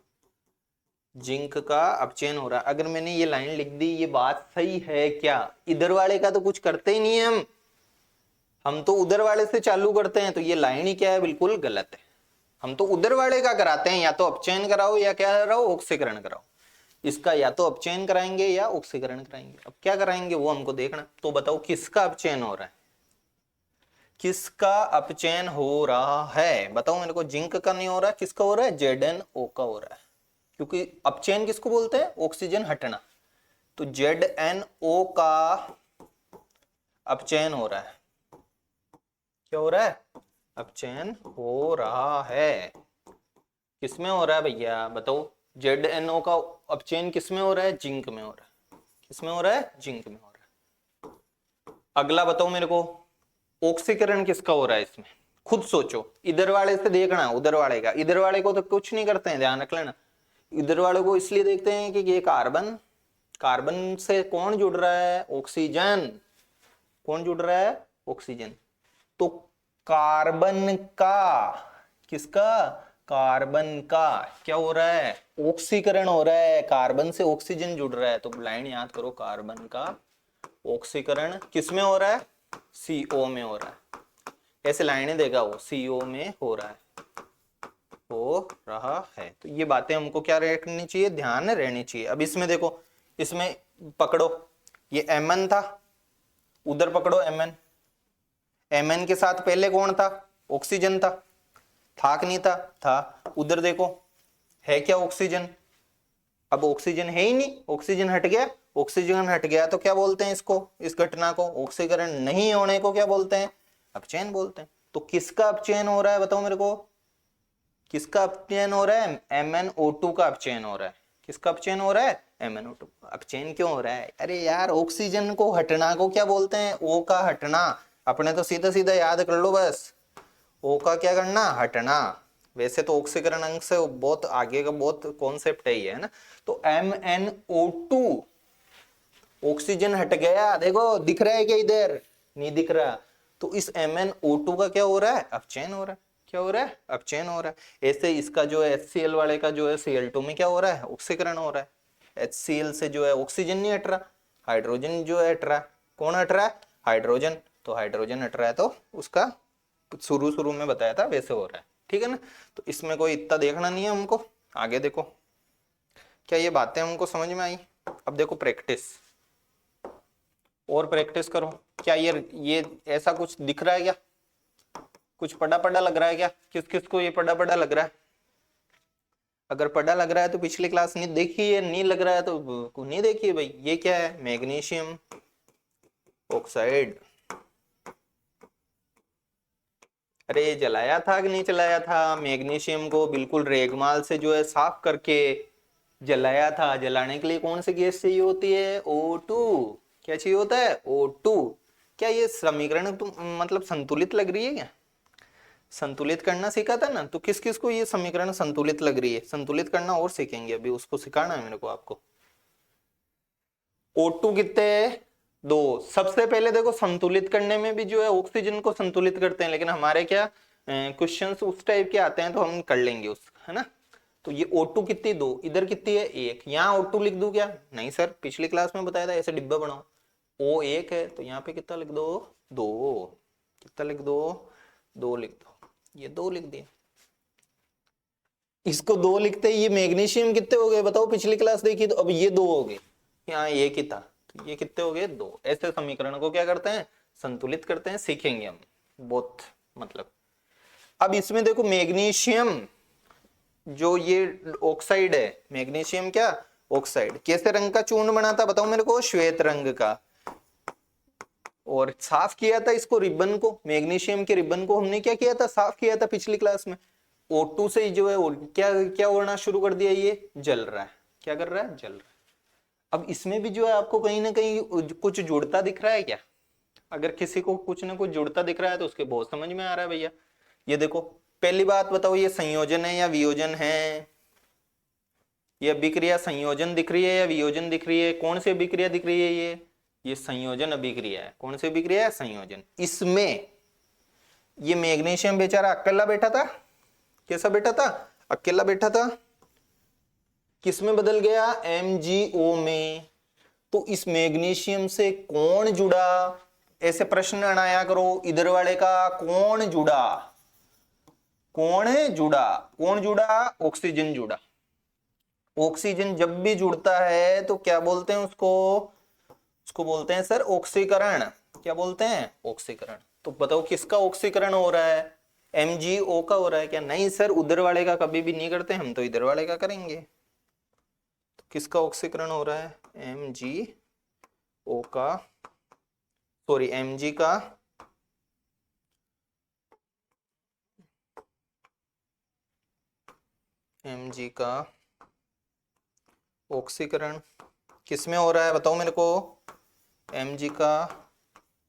जिंक का अपचयन हो रहा है, अगर मैंने ये लाइन लिख दी, ये बात सही है क्या। इधर वाले का तो कुछ करते ही नहीं है हम तो उधर वाले से चालू करते हैं, तो ये लाइन ही क्या है, बिल्कुल गलत है। हम तो उधर वाले का कराते हैं, या तो अपचयन कराओ या क्या कराओ, ऑक्सीकरण कराओ। इसका या तो अपचयन कराएंगे या ऑक्सीकरण कराएंगे, अब क्या कराएंगे वो हमको देखना। तो बताओ किसका अपचयन हो रहा है, किसका अपचयन हो रहा है बताओ मेरे को। जिंक का नहीं हो रहा, किसका हो रहा है, ZnO का हो रहा है, क्योंकि अपचयन किसको बोलते हैं, ऑक्सीजन हटना। तो ZnO का अपचयन हो रहा है, क्या हो रहा है? अपचयन हो रहा है। किसमें हो रहा है भैया बताओ? ZnO का अपचयन किसमें हो रहा है? जिंक में हो रहा है। किसमें हो रहा है? जिंक में हो रहा है। अगला बताओ मेरे को, ऑक्सीकरण किसका हो रहा है इसमें? खुद सोचो, इधर वाले से देखना, उधर वाले का। इधर वाले को तो कुछ नहीं करते हैं, ध्यान रख लेना। इधर वाले को इसलिए देखते हैं कि ये कार्बन, कार्बन से कौन जुड़ रहा है? ऑक्सीजन। कौन जुड़ रहा है? ऑक्सीजन। तो कार्बन का, किसका? कार्बन का क्या हो रहा है? ऑक्सीकरण हो रहा है। कार्बन से ऑक्सीजन जुड़ रहा है, तो लाइन याद करो, कार्बन का ऑक्सीकरण किसमें हो रहा है? CO में हो रहा है। ऐसे लाइनें देगा वो, CO में हो रहा है, हो रहा है। तो ये बातें हमको क्या रखनी चाहिए? ध्यान रहनी चाहिए। अब इसमें देखो, इसमें पकड़ो, ये Mn था, उधर पकड़ो Mn। Mn के साथ पहले कौन था? ऑक्सीजन था कि नहीं था? था। उधर देखो, है क्या? ऑक्सीजन। अब ऑक्सीजन है ही नहीं, ऑक्सीजन हट गया। ऑक्सीजन हट गया तो क्या बोलते हैं इसको? इस घटना को, ऑक्सीकरण नहीं होने को क्या बोलते हैं? अपचयन बोलते हैं। तो किसका अपचयन हो रहा है बताओ मेरे को? किसका अपचयन हो रहा है? MnO2 का अपचयन हो रहा है। किसका अपचयन हो रहा है? MnO2। अपचयन क्यों हो रहा है? अरे यार, ऑक्सीजन को हटना को क्या बोलते हैं? O का हटना। अपने तो सीधा सीधा याद कर लो बस, O का क्या करना? हटना। वैसे तो ऑक्सीकरण अंग से बहुत आगे का बहुत कॉन्सेप्ट है ये, है ना। तो MnO2, ऑक्सीजन हट गया, देखो दिख रहा है क्या? इधर नहीं दिख रहा। तो इस MnO2 का क्या हो रहा है? अपचयन हो रहा है। क्या हो रहा है? अपचयन हो रहा है। ऐसे इसका जो है HCl वाले का जो है Cl2 में क्या हो रहा है? ऑक्सीकरण हो रहा है। HCl से जो है ऑक्सीजन नहीं हट रहा, हाइड्रोजन जो है हट रहा है। कौन हट रहा है? हाइड्रोजन। तो हाइड्रोजन हट रहा है, तो उसका शुरू शुरू में बताया था वैसे हो रहा है, ठीक है ना। तो इसमें कोई इतना देखना नहीं है हमको। आगे देखो, क्या ये बातें हमको समझ में आई? अब देखो प्रैक्टिस, और प्रैक्टिस करो। क्या ये ऐसा कुछ दिख रहा है क्या? कुछ पढ़ा पढ़ा लग रहा है क्या? किस किस को ये पढ़ा पढ़ा लग रहा है? अगर पढ़ा लग रहा है तो पिछली क्लास नहीं देखी है, नहीं लग रहा है तो नहीं देखी है भाई। ये क्या है? Magnesium oxide. अरे जलाया था कि नहीं जलाया था? मैग्नीशियम को बिल्कुल रेगमाल से जो है साफ करके जलाया था। जलाने के लिए कौन सी गैस चाहिए होती है? O2। क्या चाहिए होता है? O2। क्या ये समीकरण तुम मतलब संतुलित लग रही है क्या? संतुलित करना सीखा था ना, तो किस किस को ये समीकरण संतुलित लग रही है? संतुलित करना और सीखेंगे, अभी उसको सिखाना है मेरे को आपको। O2 कितने है? 2। सबसे पहले देखो, संतुलित करने में भी जो है ऑक्सीजन को संतुलित करते हैं, लेकिन हमारे क्या क्वेश्चंस उस टाइप के आते हैं तो हम कर लेंगे उस, है ना। तो ये O2 कितनी? 2। इधर कितनी है? 1। यहाँ O2 लिख दूं क्या? नहीं सर, पिछली क्लास में बताया था ऐसे डिब्बा बनाओ। O1 है तो यहाँ पे कितना लिख दो? 2। कितना लिख दो? 2 लिख दो। ये 2 लिख दिए। इसको 2 लिखते ही ये मैग्नीशियम कितने हो गए बताओ? पिछली क्लास देखी तो। अब ये 2 हो गए, यहाँ एक ही था, तो ये कितने हो गए? 2। ऐसे समीकरण को क्या करते हैं? संतुलित करते हैं, सीखेंगे हम बहुत, मतलब। अब इसमें देखो, मैग्नीशियम जो ये ऑक्साइड है, मैग्नीशियम क्या? ऑक्साइड कैसे रंग का चूर्ण बना था बताओ मेरे को? श्वेत रंग का। और साफ किया था इसको, रिबन को, मैग्नीशियम के रिबन को हमने क्या किया था? साफ किया था पिछली क्लास में। O2 से जो है क्या क्या उड़ना शुरू कर दिया? ये जल रहा है। क्या कर रहा है? जल रहा है। अब इसमें भी जो है आपको कहीं ना कहीं कुछ जुड़ता दिख रहा है क्या? अगर किसी को कुछ ना कुछ जुड़ता दिख रहा है तो उसके बहुत समझ में आ रहा है भैया। ये देखो, पहली बात बताओ, ये संयोजन है या वियोजन है? ये अभिक्रिया संयोजन दिख रही है या वियोजन दिख रही है? कौन सी अभिक्रिया दिख रही है? ये संयोजन अभिक्रिया है। कौन सी अभिक्रिया है? संयोजन। इसमें ये मैग्नीशियम बेचारा अकेला बैठा था। कैसा बैठा था? अकेला बैठा था। किसमें बदल गया? MgO में। तो इस मैग्नीशियम से कौन जुड़ा? ऐसे प्रश्न बनाया करो, इधर वाले का कौन जुड़ा? कौन जुड़ा? कौन जुड़ा? ऑक्सीजन जुड़ा। ऑक्सीजन जब भी जुड़ता है तो क्या बोलते हैं उसको? उसको बोलते हैं सर ऑक्सीकरण। क्या बोलते हैं? ऑक्सीकरण। तो बताओ किसका ऑक्सीकरण हो रहा है? MgO का हो रहा है क्या? नहीं सर, उधर वाले का कभी भी नहीं करते हम, तो इधर वाले का करेंगे। तो किसका ऑक्सीकरण हो रहा है? MgO का, सॉरी Mg का Mg का ऑक्सीकरण किसमें हो रहा है बताओ मेरे को। Mg का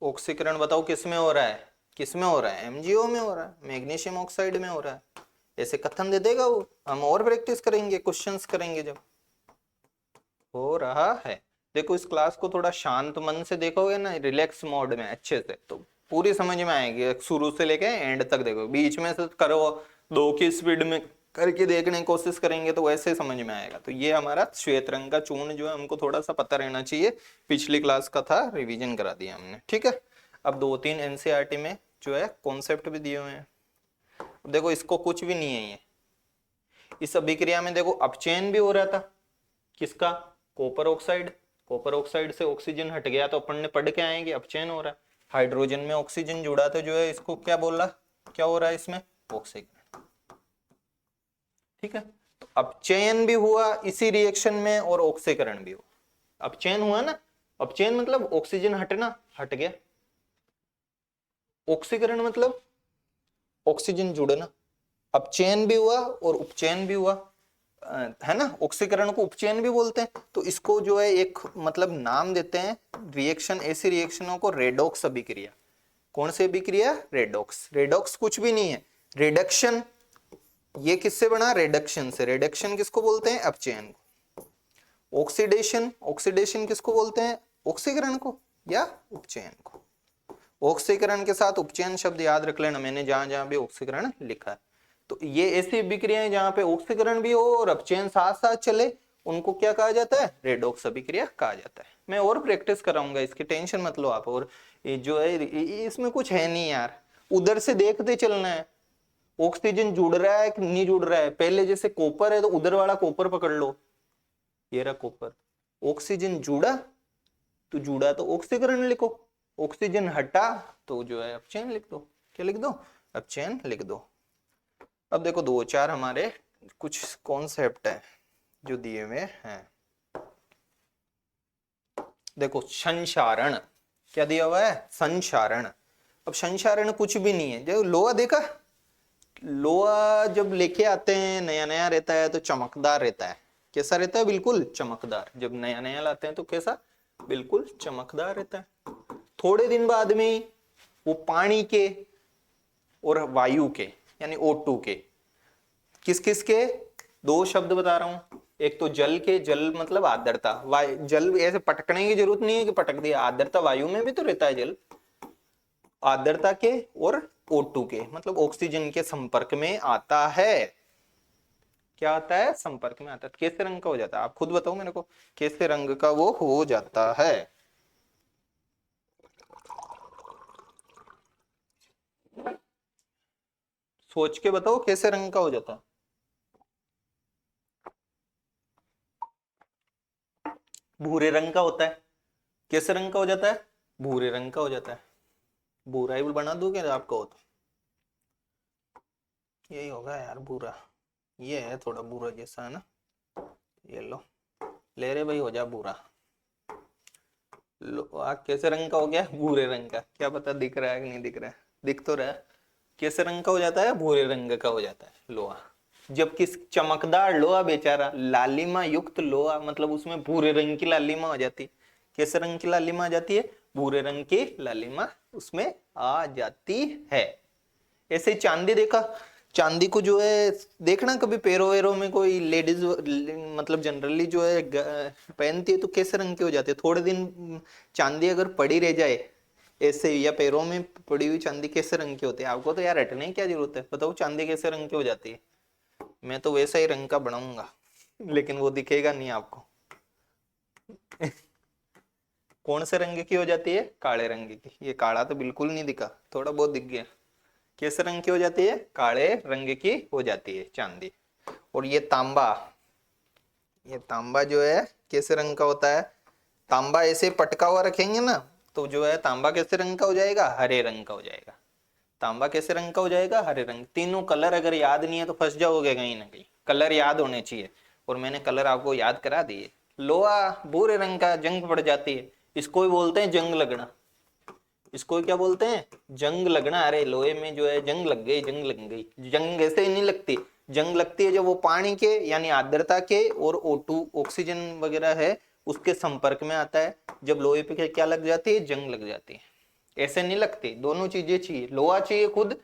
ऑक्सीकरण बताओ किसमें हो रहा है, किसमें हो रहा है, MgO में हो रहा है, मैग्नीशियम ऑक्साइड में हो रहा है। ऐसे कथन दे देगा वो, हम और प्रैक्टिस करेंगे, क्वेश्चंस करेंगे जब हो रहा है। देखो इस क्लास को थोड़ा शांत मन से देखोगे ना, रिलैक्स मोड में अच्छे से, तो पूरी समझ में आएगी, शुरू से लेके एंड तक देखो। बीच में से करो 2 की स्पीड में करके देखने की कोशिश करेंगे तो वैसे समझ में आएगा। तो ये हमारा श्वेत रंग का चूर्ण जो है हमको थोड़ा सा पता रहना चाहिए, पिछली क्लास का था, रिवीजन करा दिया हमने, ठीक है। अब 2-3 एनसीईआरटी में जो है कॉन्सेप्ट भी दिए हुए हैं। अब देखो इसको कुछ भी नहीं है ये, इस अभिक्रिया में देखो अपचयन भी हो रहा था, किसका, कॉपर ऑक्साइड, कॉपर ऑक्साइड से ऑक्सीजन हट गया तो अपन ने पढ़ के आएंगे अपचयन हो रहा है। हाइड्रोजन में ऑक्सीजन जुड़ा तो जो है इसको क्या बोल रहा, क्या हो रहा है इसमें, ऑक्सीकरण, ठीक है। तो अपचयन भी हुआ इसी रिएक्शन में और ऑक्सीकरण भी हुआ। अपचयन हुआ ना, अपचयन मतलब ऑक्सीजन हटना, हट गया। ऑक्सीकरण मतलब ऑक्सीजन जुड़ना। अपचयन भी हुआ और उपचयन भी हुआ, है ना। ऑक्सीकरण को उपचयन भी बोलते हैं। तो इसको जो है एक मतलब नाम देते हैं रिएक्शन, ऐसी रिएक्शनों को रेडॉक्स अभिक्रिया। कौन सी अभिक्रिया, रेडॉक्स। रेडॉक्स कुछ भी नहीं है, रिडक्शन। ये किससे बना, रिडक्शन से। रिडक्शन किसको बोलते हैं, अपचयन को। ऑक्सीडेशन, ऑक्सीडेशन किसको बोलते हैं, ऑक्सीकरण को या उपचयन को। ऑक्सीकरण के साथ उपचयन शब्द याद रख लेना, मैंने जहां जहां भी ऑक्सीकरण लिखा है। तो ये ऐसी अभिक्रियाएं जहां पे ऑक्सीकरण भी हो और अपचयन साथ साथ चले, उनको क्या कहा जाता है, रेडॉक्स अभिक्रिया कहा जाता है। मैं और प्रैक्टिस कराऊंगा, इसकी टेंशन मत लो आप। और ये जो है इसमें कुछ है नहीं यार, उधर से देखते चलना है, ऑक्सीजन जुड़ रहा है कि नहीं जुड़ रहा है। पहले जैसे कॉपर है तो उधर वाला कॉपर पकड़ लो, ये रहा कॉपर, ऑक्सीजन जुड़ा तो जुड़ा तो ऑक्सीकरण लिखो, ऑक्सीजन हटा तो जो है अपचयन लिख दो। क्या लिख दो, अपचयन लिख दो। अब देखो 2-4 हमारे कुछ कॉन्सेप्ट है जो दिए हुए हैं। देखो संचारण, क्या दिया हुआ है, संचारण। अब संचारण कुछ भी नहीं है। जो लोहा देखा, लोहा जब लेके आते हैं नया नया रहता है तो चमकदार रहता है। कैसा रहता है, बिल्कुल चमकदार। जब नया नया लाते हैं तो कैसा, बिल्कुल चमकदार रहता है। थोड़े दिन बाद में वो पानी के और वायु के यानी O2 के, किस किस के, 2 शब्द बता रहा हूं। एक तो जल के, जल मतलब आर्द्रता, जल ऐसे पटकने की जरूरत नहीं है कि पटक दिया, आर्द्रता वायु में भी तो रहता है जल। आर्द्रता के और O2 के मतलब ऑक्सीजन के संपर्क में आता है। क्या आता है, संपर्क में आता है। कैसे रंग का हो जाता है, आप खुद बताओ मेरे को, कैसे रंग का वो हो जाता है। सोच के बताओ कैसे रंग का हो जाता है। भूरे रंग का होता है। कैसे रंग का हो जाता है, भूरे रंग का हो जाता है। भूरा ही बना दूं क्या आपको, हो तो यही होगा यार, भूरा। ये है थोड़ा भूरा जैसा, है ना। ये लो, ले रे भाई, हो जा भूरा। लो, आग कैसे रंग का हो गया, भूरे रंग का। क्या पता दिख रहा है कि नहीं दिख रहा है, दिख तो रहा है। कैसे रंग का हो जाता है, भूरे रंग का हो जाता है लोहा। जबकि चमकदार लोहा बेचारा, लालिमा युक्त लोहा, मतलब उसमें भूरे रंग की लालिमा हो जाती। कैसे रंग की लालिमा आ जाती है, भूरे रंग की लालिमा उसमें आ जाती है। ऐसे ही चांदी देखा, चांदी को जो है देखना कभी पैरों वैरों में कोई लेडीज मतलब जनरली जो है पहनती है तो कैसे रंग की हो जाती है। थोड़े दिन चांदी अगर पड़ी रह जाए ऐसे, या पैरों में पड़ी हुई चांदी कैसे रंग की होती है। आपको तो यार रटने की क्या जरूरत है, बताओ चांदी कैसे रंग की हो जाती है। मैं तो वैसा ही रंग का बनाऊंगा लेकिन वो दिखेगा नहीं आपको कौन से रंग की हो जाती है, काले रंग की। ये काला तो बिल्कुल नहीं दिखा, थोड़ा बहुत दिख गया। किस रंग की हो जाती है, काले रंग की हो जाती है चांदी। और ये तांबा, ये तांबा जो है कैसे रंग का होता है, तांबा ऐसे पटका हुआ रखेंगे ना तो जो है तांबा कैसे रंग का हो जाएगा, हरे रंग का हो जाएगा। तांबा कैसे रंग का हो जाएगा, हरे रंग। तीनों कलर अगर याद नहीं है तो फंस जाओगे कहीं ना कहीं, कलर याद होने चाहिए। और मैंने कलर आपको याद करा दिए। लोहा भूरे रंग का, जंग पड़ जाती है, इसको भी बोलते हैं जंग लगना। इसको क्या बोलते हैं, जंग लगना। अरे लोहे में जो है जंग लग गई, जंग लग गई। जंग ऐसे ही नहीं लगती, जंग लगती है जब वो पानी के यानी आर्द्रता के और O2 ऑक्सीजन वगैरह है उसके संपर्क में आता है। जब लोहे पे क्या लग जाती है, जंग लग जाती है। ऐसे नहीं लगती, दोनों चीजें चाहिए, लोहा चाहिए खुद,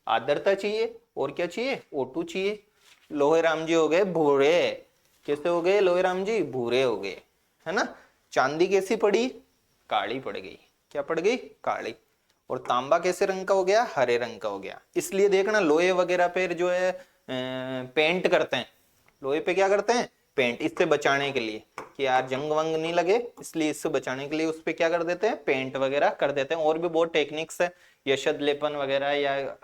आर्द्रता चाहिए और क्या चाहिए, O2 चाहिए। लोहे राम जी हो गए भूरे, कैसे हो गए लोहे राम जी, भूरे हो गए, है ना। चांदी कैसी पड़ी, काली पड़ गई, क्या पड़ गई, काली। और तांबा कैसे रंग का हो गया, हरे रंग का हो गया। इसलिए देखना लोहे वगैरह पे जो है पेंट करते हैं, लोहे पे क्या करते हैं, पेंट, इससे बचाने के लिए कि यार जंग वंग नहीं लगे, इसलिए इससे बचाने के लिए उस पे क्या कर देते हैं, पेंट वगैरह कर देते हैं। और भी बहुत टेक्निक्स है, यशद लेपन वगैरह या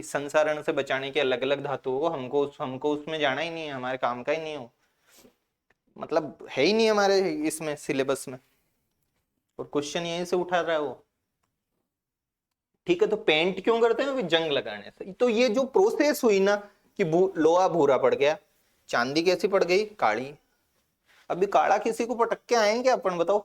संसारण से बचाने के अलग अलग धातुओं को, हमको उसमें जाना ही नहीं है, हमारे काम का ही नहीं हो, मतलब है ही नहीं हमारे इसमें सिलेबस में, और क्वेश्चन यहीं से उठा रहा है वो। ठीक है, तो पेंट क्यों करते हैं, जंग लगाने से। तो ये जो प्रोसेस हुई ना कि लोहा भूरा पड़ गया, चांदी कैसी पड़ गई, काली। अभी काला किसी को पटक के आए क्या अपन, बताओ।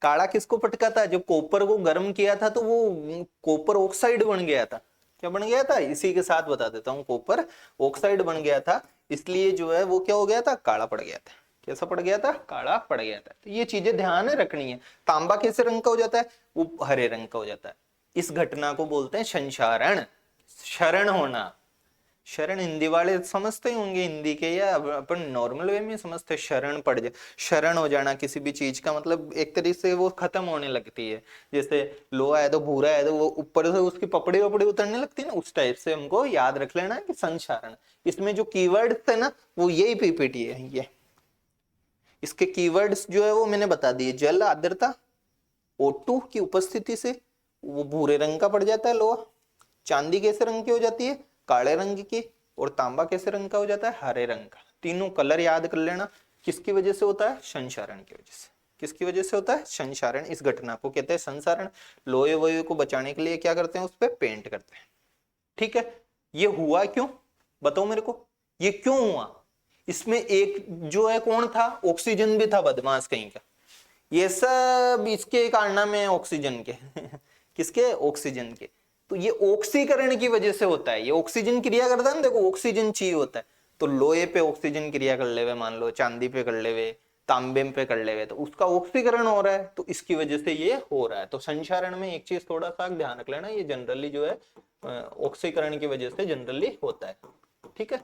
काला किसको पटका था, जब कॉपर को गर्म किया था तो वो कॉपर ऑक्साइड बन गया था। क्या बन गया था, इसी के साथ बता देता हूँ, कॉपर ऑक्साइड बन गया था, इसलिए जो है वो क्या हो गया था, काला पड़ गया था। कैसा पड़ गया था, काला पड़ गया था। तो ये चीजें ध्यान रखनी है। तांबा कैसे रंग का हो जाता है, वो हरे रंग का हो जाता है। इस घटना को बोलते हैं संचारण, शरण होना। शरण हिंदी वाले समझते ही होंगे, हिंदी के, या अपन नॉर्मल वे में समझते, शरण पड़ जाए, शरण हो जाना किसी भी चीज का मतलब एक तरीके से वो खत्म होने लगती है। जैसे लोहा है तो भूरा है तो वो ऊपर से उसकी पपड़ी वपड़ी उतरने लगती है ना, उस टाइप से हमको याद रख लेना है कि संचारण। इसमें जो कीवर्ड थे ना वो यही पीपीटी है, ये इसके कीवर्ड्स जो है वो मैंने बता दिए। जल आर्द्रता, O2 की उपस्थिति से वो भूरे रंग का पड़ जाता है लोहा। चांदी कैसे रंग की हो जाती है, काले रंग की। और तांबा कैसे रंग का हो जाता है, हरे रंग का। तीनों कलर याद कर लेना। किसकी वजह से होता है, संचारण की वजह से। किसकी वजह से होता है, संचारण। इस घटना को कहते हैं संचारण। लोहे वोहे को बचाने के लिए क्या करते हैं, उस पर पेंट करते हैं। ठीक है, ये हुआ क्यों, बताओ मेरे को, ये क्यों हुआ। इसमें एक जो है कौन था, ऑक्सीजन भी था बदमाश कहीं का। ये सब इसके कारनामे हैं ऑक्सीजन के किसके, ऑक्सीजन के। तो ये ऑक्सीकरण की वजह से होता है, ये ऑक्सीजन क्रिया करता है ना, देखो ऑक्सीजन चाहिए होता है। तो लोहे पे ऑक्सीजन क्रिया कर लेवे, मान लो चांदी पे कर लेवे, तांबे पे कर लेवे, तो उसका ऑक्सीकरण हो रहा है, तो इसकी वजह से ये हो रहा है। तो संचारण में एक चीज थोड़ा सा ध्यान रख लेना, ये जनरली जो है ऑक्सीकरण की वजह से जनरली होता है। ठीक है,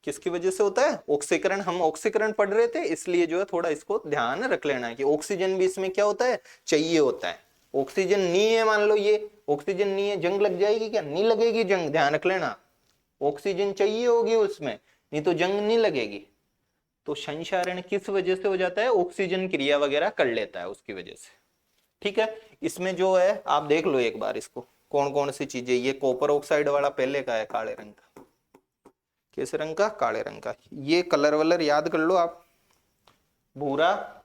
किसकी वजह से होता है, ऑक्सीकरण। हम ऑक्सीकरण पढ़ रहे थे, इसलिए जो है थोड़ा इसको ध्यान रख लेना है कि ऑक्सीजन भी इसमें क्या होता है, चाहिए होता है। ऑक्सीजन नहीं है, मान लो ये ऑक्सीजन नहीं है, जंग लग जाएगी क्या, नहीं लगेगी जंग, ध्यान रख लेना। ऑक्सीजन चाहिए होगी उसमें, नहीं तो जंग नहीं लगेगी। तो संचारण किस वजह से हो जाता है, ऑक्सीजन क्रिया वगैरह कर लेता है उसकी वजह से। ठीक है, इसमें जो है आप देख लो एक बार इसको, कौन कौन सी चीजें। ये कॉपर ऑक्साइड वाला पहले का है, काले रंग का। किस रंग का, काले रंग का। ये कलर वलर याद कर लो आप। भूरा,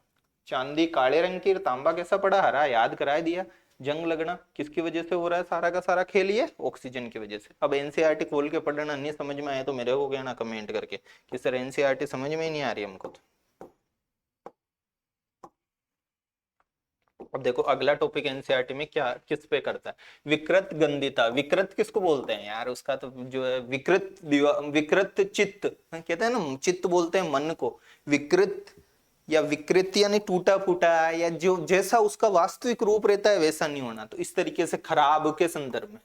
चांदी काले रंग की, तांबा कैसा पड़ा, हरा, याद करा दिया। जंग लगना किसकी वजह से हो रहा है, सारा का सारा खेल ये ऑक्सीजन की वजह से। अब एनसीईआरटी खोल के पढ़ना, नहीं समझ में आए तो मेरे को कहना कमेंट करके कि सर एनसीईआरटी समझ में ही नहीं आ रही हमको। तो अब देखो अगला टॉपिक एनसीईआरटी में क्या किस पे करता है, विकृत गंदिता। विकृत किसको बोलते हैं यार, उसका तो जो है विकृत विकृत चित्त कहते हैं ना, चित्त बोलते हैं मन को। विकृत या विकृत यानी टूटा फूटा, या जो जैसा उसका वास्तविक रूप रहता है वैसा नहीं होना। तो इस तरीके से खराब के संदर्भ में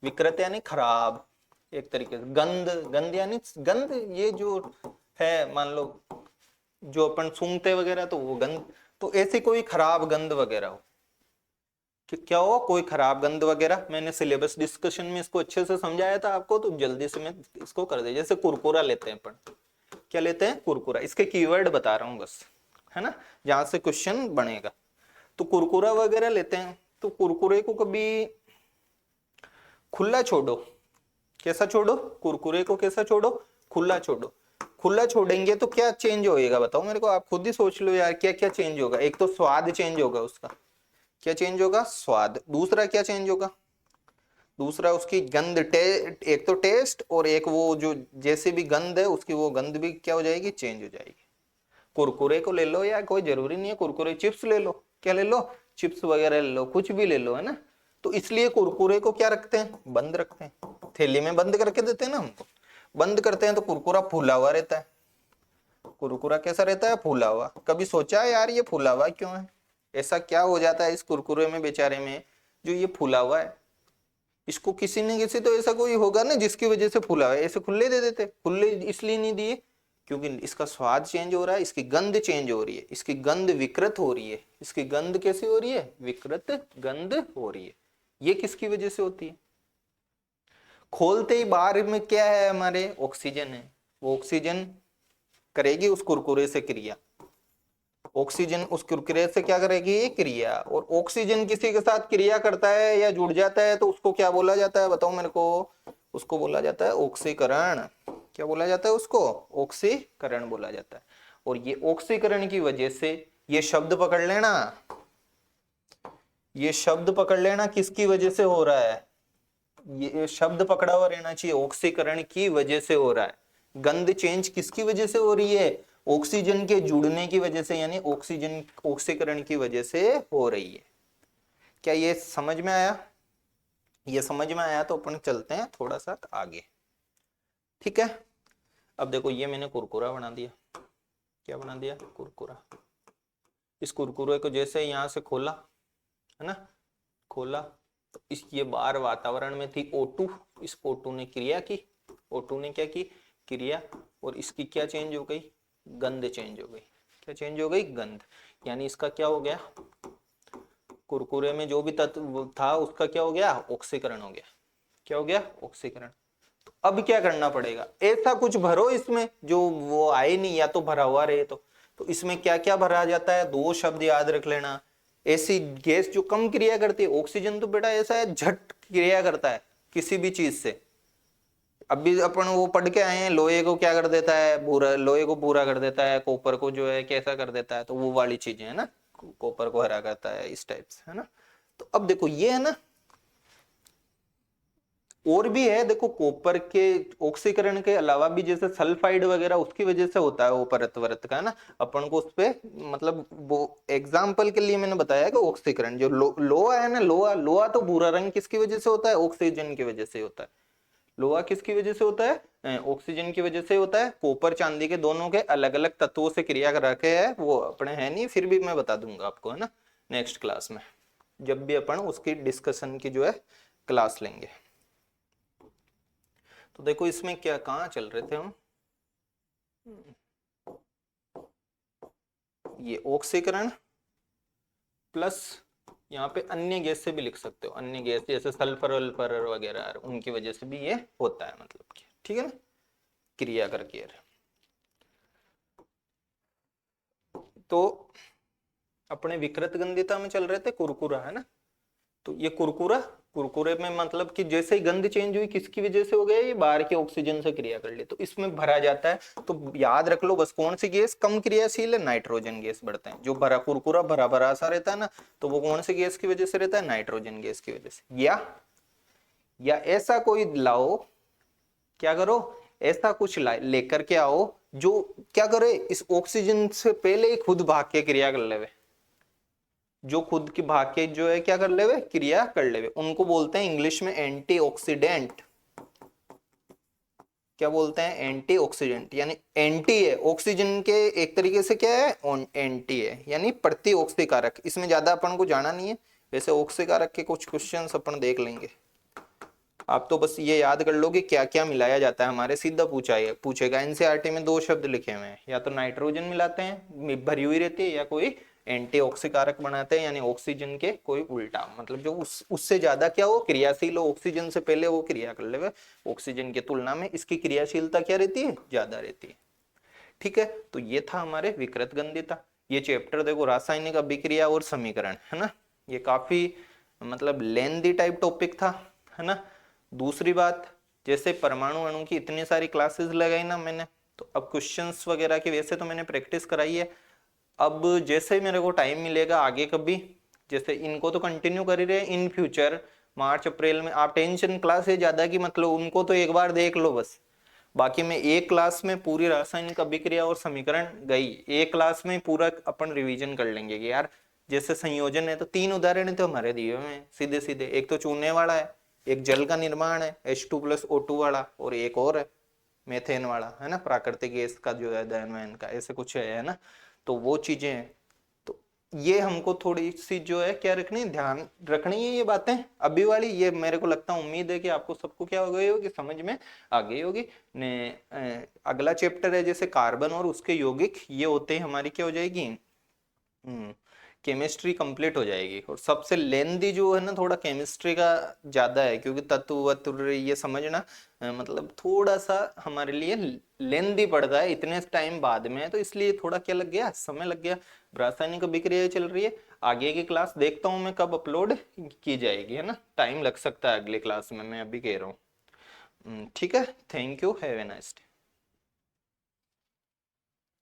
विकृत यानी खराब, एक तरीके से। गंध, गंध यानी गंध, ये जो है मान लो जो अपन सूंघते वगैरह तो वो गंध। तो ऐसी कोई खराब गंध वगैरह हो कि क्या हो, कोई खराब गंध वगैरह। मैंने सिलेबस डिस्कशन में इसको अच्छे से समझाया था आपको, तो जल्दी से मैं इसको कर दे। जैसे कुरकुरा लेते हैं अपन, क्या लेते हैं, कुरकुरा। इसके कीवर्ड बता रहा हूं बस, है ना, जहां से क्वेश्चन बनेगा। तो कुरकुरा वगैरह लेते हैं, तो कुरकुरे को कभी खुला छोड़ो। कैसा छोड़ो, कुरकुरे को कैसा छोड़ो, खुला छोड़ो। खुला छोड़ेंगे तो क्या चेंज होएगा बताओ मेरे को, आप खुद ही सोच लो यार, क्या क्या चेंज होगा। एक तो स्वाद चेंज होगा उसका, क्या चेंज होगा, स्वाद। दूसरा क्या चेंज होगा, दूसरा उसकी गंध, एक तो टेस्ट, और एक वो जो जैसे भी गंध है उसकी वो गंध भी क्या हो जाएगी, चेंज हो जाएगी। कुरकुरे को ले लो, या कोई जरूरी नहीं है कुरकुरे, चिप्स ले लो, क्या ले लो, चिप्स वगैरह ले लो, कुछ भी ले लो, है ना। तो इसलिए कुरकुरे को क्या रखते हैं, बंद रखते हैं, थैली में बंद करके देते हैं ना हमको। बंद करते हैं तो कुरकुरा फूला हुआ रहता है। कुरकुरा कैसा रहता है? फूला हुआ। कभी सोचा है यार ये फूला हुआ क्यों है? ऐसा क्या हो जाता है इस कुरकुरे में बेचारे में जो ये फूला हुआ है? इसको किसी न किसी तो ऐसा कोई होगा ना जिसकी वजह से फूला हुआ है। ऐसे खुले दे देते, खुले इसलिए नहीं दिए क्योंकि इसका स्वाद चेंज हो रहा है, इसकी गंध चेंज हो रही है, इसकी गंध विकृत हो रही है। इसकी गंध कैसी हो रही है? विकृत गंध हो रही है। ये किसकी वजह से होती है? खोलते ही बाहर में क्या है हमारे? ऑक्सीजन है। वो ऑक्सीजन करेगी उस कुरकुरे से क्रिया। ऑक्सीजन उस कुरकुरे से क्या करेगी? क्रिया। और ऑक्सीजन किसी के साथ क्रिया करता है या जुड़ जाता है तो उसको क्या बोला जाता है? बताओ मेरे को। उसको बोला जाता है ऑक्सीकरण। क्या बोला जाता है उसको? ऑक्सीकरण बोला जाता है। और ये ऑक्सीकरण की वजह से, ये शब्द पकड़ लेना, ये शब्द पकड़ लेना किसकी वजह से हो रहा है? ये शब्द पकड़ा हुआ रहना चाहिए, ऑक्सीकरण की वजह से हो रहा है। गंध चेंज किसकी वजह से हो रही है? ऑक्सीजन के जुड़ने की वजह से, यानी ऑक्सीजन ऑक्सीकरण की वजह से हो रही है। क्या ये समझ में आया? ये समझ में आया तो अपन चलते हैं थोड़ा सा आगे। ठीक है, अब देखो ये मैंने कुरकुरा बना दिया। क्या बना दिया? कुरकुरा। इस कुरकुरे को जैसे यहां से खोला, है ना, खोला तो इस ये बाहर वातावरण में थी O2, इस O2 ने क्रिया की। O2 ने क्या की? क्रिया। और इसकी क्या चेंज हो गई? गंध चेंज हो गई। क्या चेंज हो गई? गंध। यानी इसका क्या हो गया? कुरकुरे में जो भी तत्व था उसका क्या हो गया? ऑक्सीकरण हो गया। क्या हो गया? ऑक्सीकरण। तो अब क्या करना पड़ेगा? ऐसा कुछ भरो इसमें जो वो आए नहीं, या तो भरा हुआ रहे तो इसमें क्या क्या भरा जाता है? दो शब्द याद रख लेना। ऐसी गैस जो कम क्रिया करती है, ऑक्सीजन तो बेटा ऐसा है झट क्रिया करता है किसी भी चीज से। अभी अपन वो पढ़ के आए हैं, लोहे को क्या कर देता है? भूरा, लोहे को भूरा कर देता है, कॉपर को जो है कैसा कर देता है, तो वो वाली चीजें है ना, कॉपर को हरा करता है, इस टाइप से, है ना। तो अब देखो ये है ना, और भी है देखो, कॉपर के ऑक्सीकरण के अलावा भी जैसे सल्फाइड वगैरह उसकी वजह से होता है वो परत वरत का, है ना। अपन को उस पे मतलब वो एग्जाम्पल के लिए मैंने बताया कि ऑक्सीकरण जो लोहा है ना, लोहा लोहा तो भूरा रंग किसकी वजह से होता है? ऑक्सीजन की वजह से होता है। लोहा किसकी वजह से होता है? ऑक्सीजन की वजह से होता है। कॉपर चांदी के दोनों के अलग अलग तत्वों से क्रिया कर रखे हैं, वो अपने है नहीं, फिर भी मैं बता दूंगा आपको, है ना, नेक्स्ट क्लास में, जब भी अपन उसकी डिस्कशन की जो है क्लास लेंगे। तो देखो इसमें क्या, कहाँ चल रहे थे हम? ये ऑक्सीकरण प्लस यहाँ पे अन्य गैस से भी लिख सकते हो, अन्य गैस जैसे सल्फर वल्फर वगैरह, उनकी वजह से भी ये होता है, मतलब कि ठीक है ना, क्रिया करके। तो अपने विकृत गंधिता में चल रहे थे कुरकुरा, है ना। तो ये कुरकुरा, कुरकुरे में मतलब कि जैसे ही गंध चेंज हुई किसकी वजह से हो गया? ये बाहर के ऑक्सीजन से क्रिया कर ली, तो इसमें भरा जाता है। तो याद रख लो बस, कौन सी गैस कम क्रियाशील है? नाइट्रोजन गैस बढ़ते हैं। जो भरा कुरकुरा भरा भरा सा रहता है ना, तो वो कौन सी गैस की वजह से रहता है? नाइट्रोजन गैस की वजह से। या ऐसा कोई लाओ, क्या करो, ऐसा कुछ लेकर के आओ जो क्या करे, इस ऑक्सीजन से पहले ही खुद भाग के क्रिया कर लेवे, जो खुद की भाग के जो है क्या कर लेवे? क्रिया कर लेवे। उनको बोलते हैं इंग्लिश में एंटीऑक्सीडेंट। क्या बोलते हैं? एंटीऑक्सीडेंट। यानी एंटी है ऑक्सीजन के, एक तरीके से क्या है? एंटी है, यानी प्रति ऑक्सीकारक। इसमें ज्यादा अपन को जाना नहीं है, वैसे ऑक्सीकारक के कुछ क्वेश्चंस अपन देख लेंगे। आप तो बस ये याद कर लो कि क्या क्या मिलाया जाता है, हमारे सीधा पूछेगा। एनसीईआरटी में दो शब्द लिखे हुए हैं, या तो नाइट्रोजन मिलाते हैं भरी हुई रहती है, या कोई एंटीऑक्सीकारक बनाते हैं, यानी ऑक्सीजन के कोई उल्टा, मतलब जो उससे ज्यादा क्या हो, क्रियाशील हो, ऑक्सीजन से पहले वो क्रिया कर ले, ऑक्सीजन की तुलना में इसकी क्रियाशीलता क्या रहती है? ज्यादा रहती है। ठीक है, तो ये था हमारे विकृत गंधिता। ये चैप्टर देखो रासायनिक अभिक्रिया और समीकरण, है ना, ये काफी मतलब लेंदी टाइप टॉपिक था, है ना। दूसरी बात, जैसे परमाणु अणु की इतनी सारी क्लासेस लगाई ना मैंने, तो अब क्वेश्चंस वगैरह की वैसे तो मैंने प्रैक्टिस कराई है। अब जैसे मेरे को टाइम मिलेगा आगे कभी, जैसे इनको तो कंटिन्यू कर ही रहे इन फ्यूचर, मार्च अप्रैल में आप टेंशन क्लास है ज्यादा की, मतलब उनको तो एक बार देख लो बस। बाकी में एक क्लास में पूरी रासायनिक अभिक्रिया और समीकरण गई, एक क्लास में पूरा अपन रिवीजन कर लेंगे कि यार जैसे संयोजन है तो तीन उदाहरण तो हमारे दिए हुए हैं सीधे सीधे, एक तो चूने वाला है, एक जल का निर्माण है H2+O2 वाला, और एक और है मेथेन वाला है ना, प्राकृतिक गैस का जो है दहन वहन का, ऐसे कुछ है ना, तो वो चीजें हैं। तो ये हमको थोड़ी सी जो है क्या रखनी, ध्यान रखनी है ये बातें अभी वाली। ये मेरे को लगता है, उम्मीद है कि आपको सबको क्या हो गई होगी, समझ में आ गई होगी ने। अगला चैप्टर है जैसे कार्बन और उसके यौगिक, ये होते ही हमारी क्या हो जाएगी, केमिस्ट्री कंप्लीट हो जाएगी। और सबसे लेंदी जो है ना, थोड़ा केमिस्ट्री का ज्यादा है, क्योंकि तत्व वत्व ये समझना मतलब थोड़ा सा हमारे लिए लेंदी पड़ता है, इतने टाइम बाद में है, तो इसलिए थोड़ा क्या लग गया, समय लग गया। रासायनिक अभिक्रिया चल रही है, आगे की क्लास देखता हूँ मैं कब अपलोड की जाएगी, है ना, टाइम लग सकता है अगली क्लास में, मैं अभी कह रहा हूँ। ठीक है, thank you, have a nice day.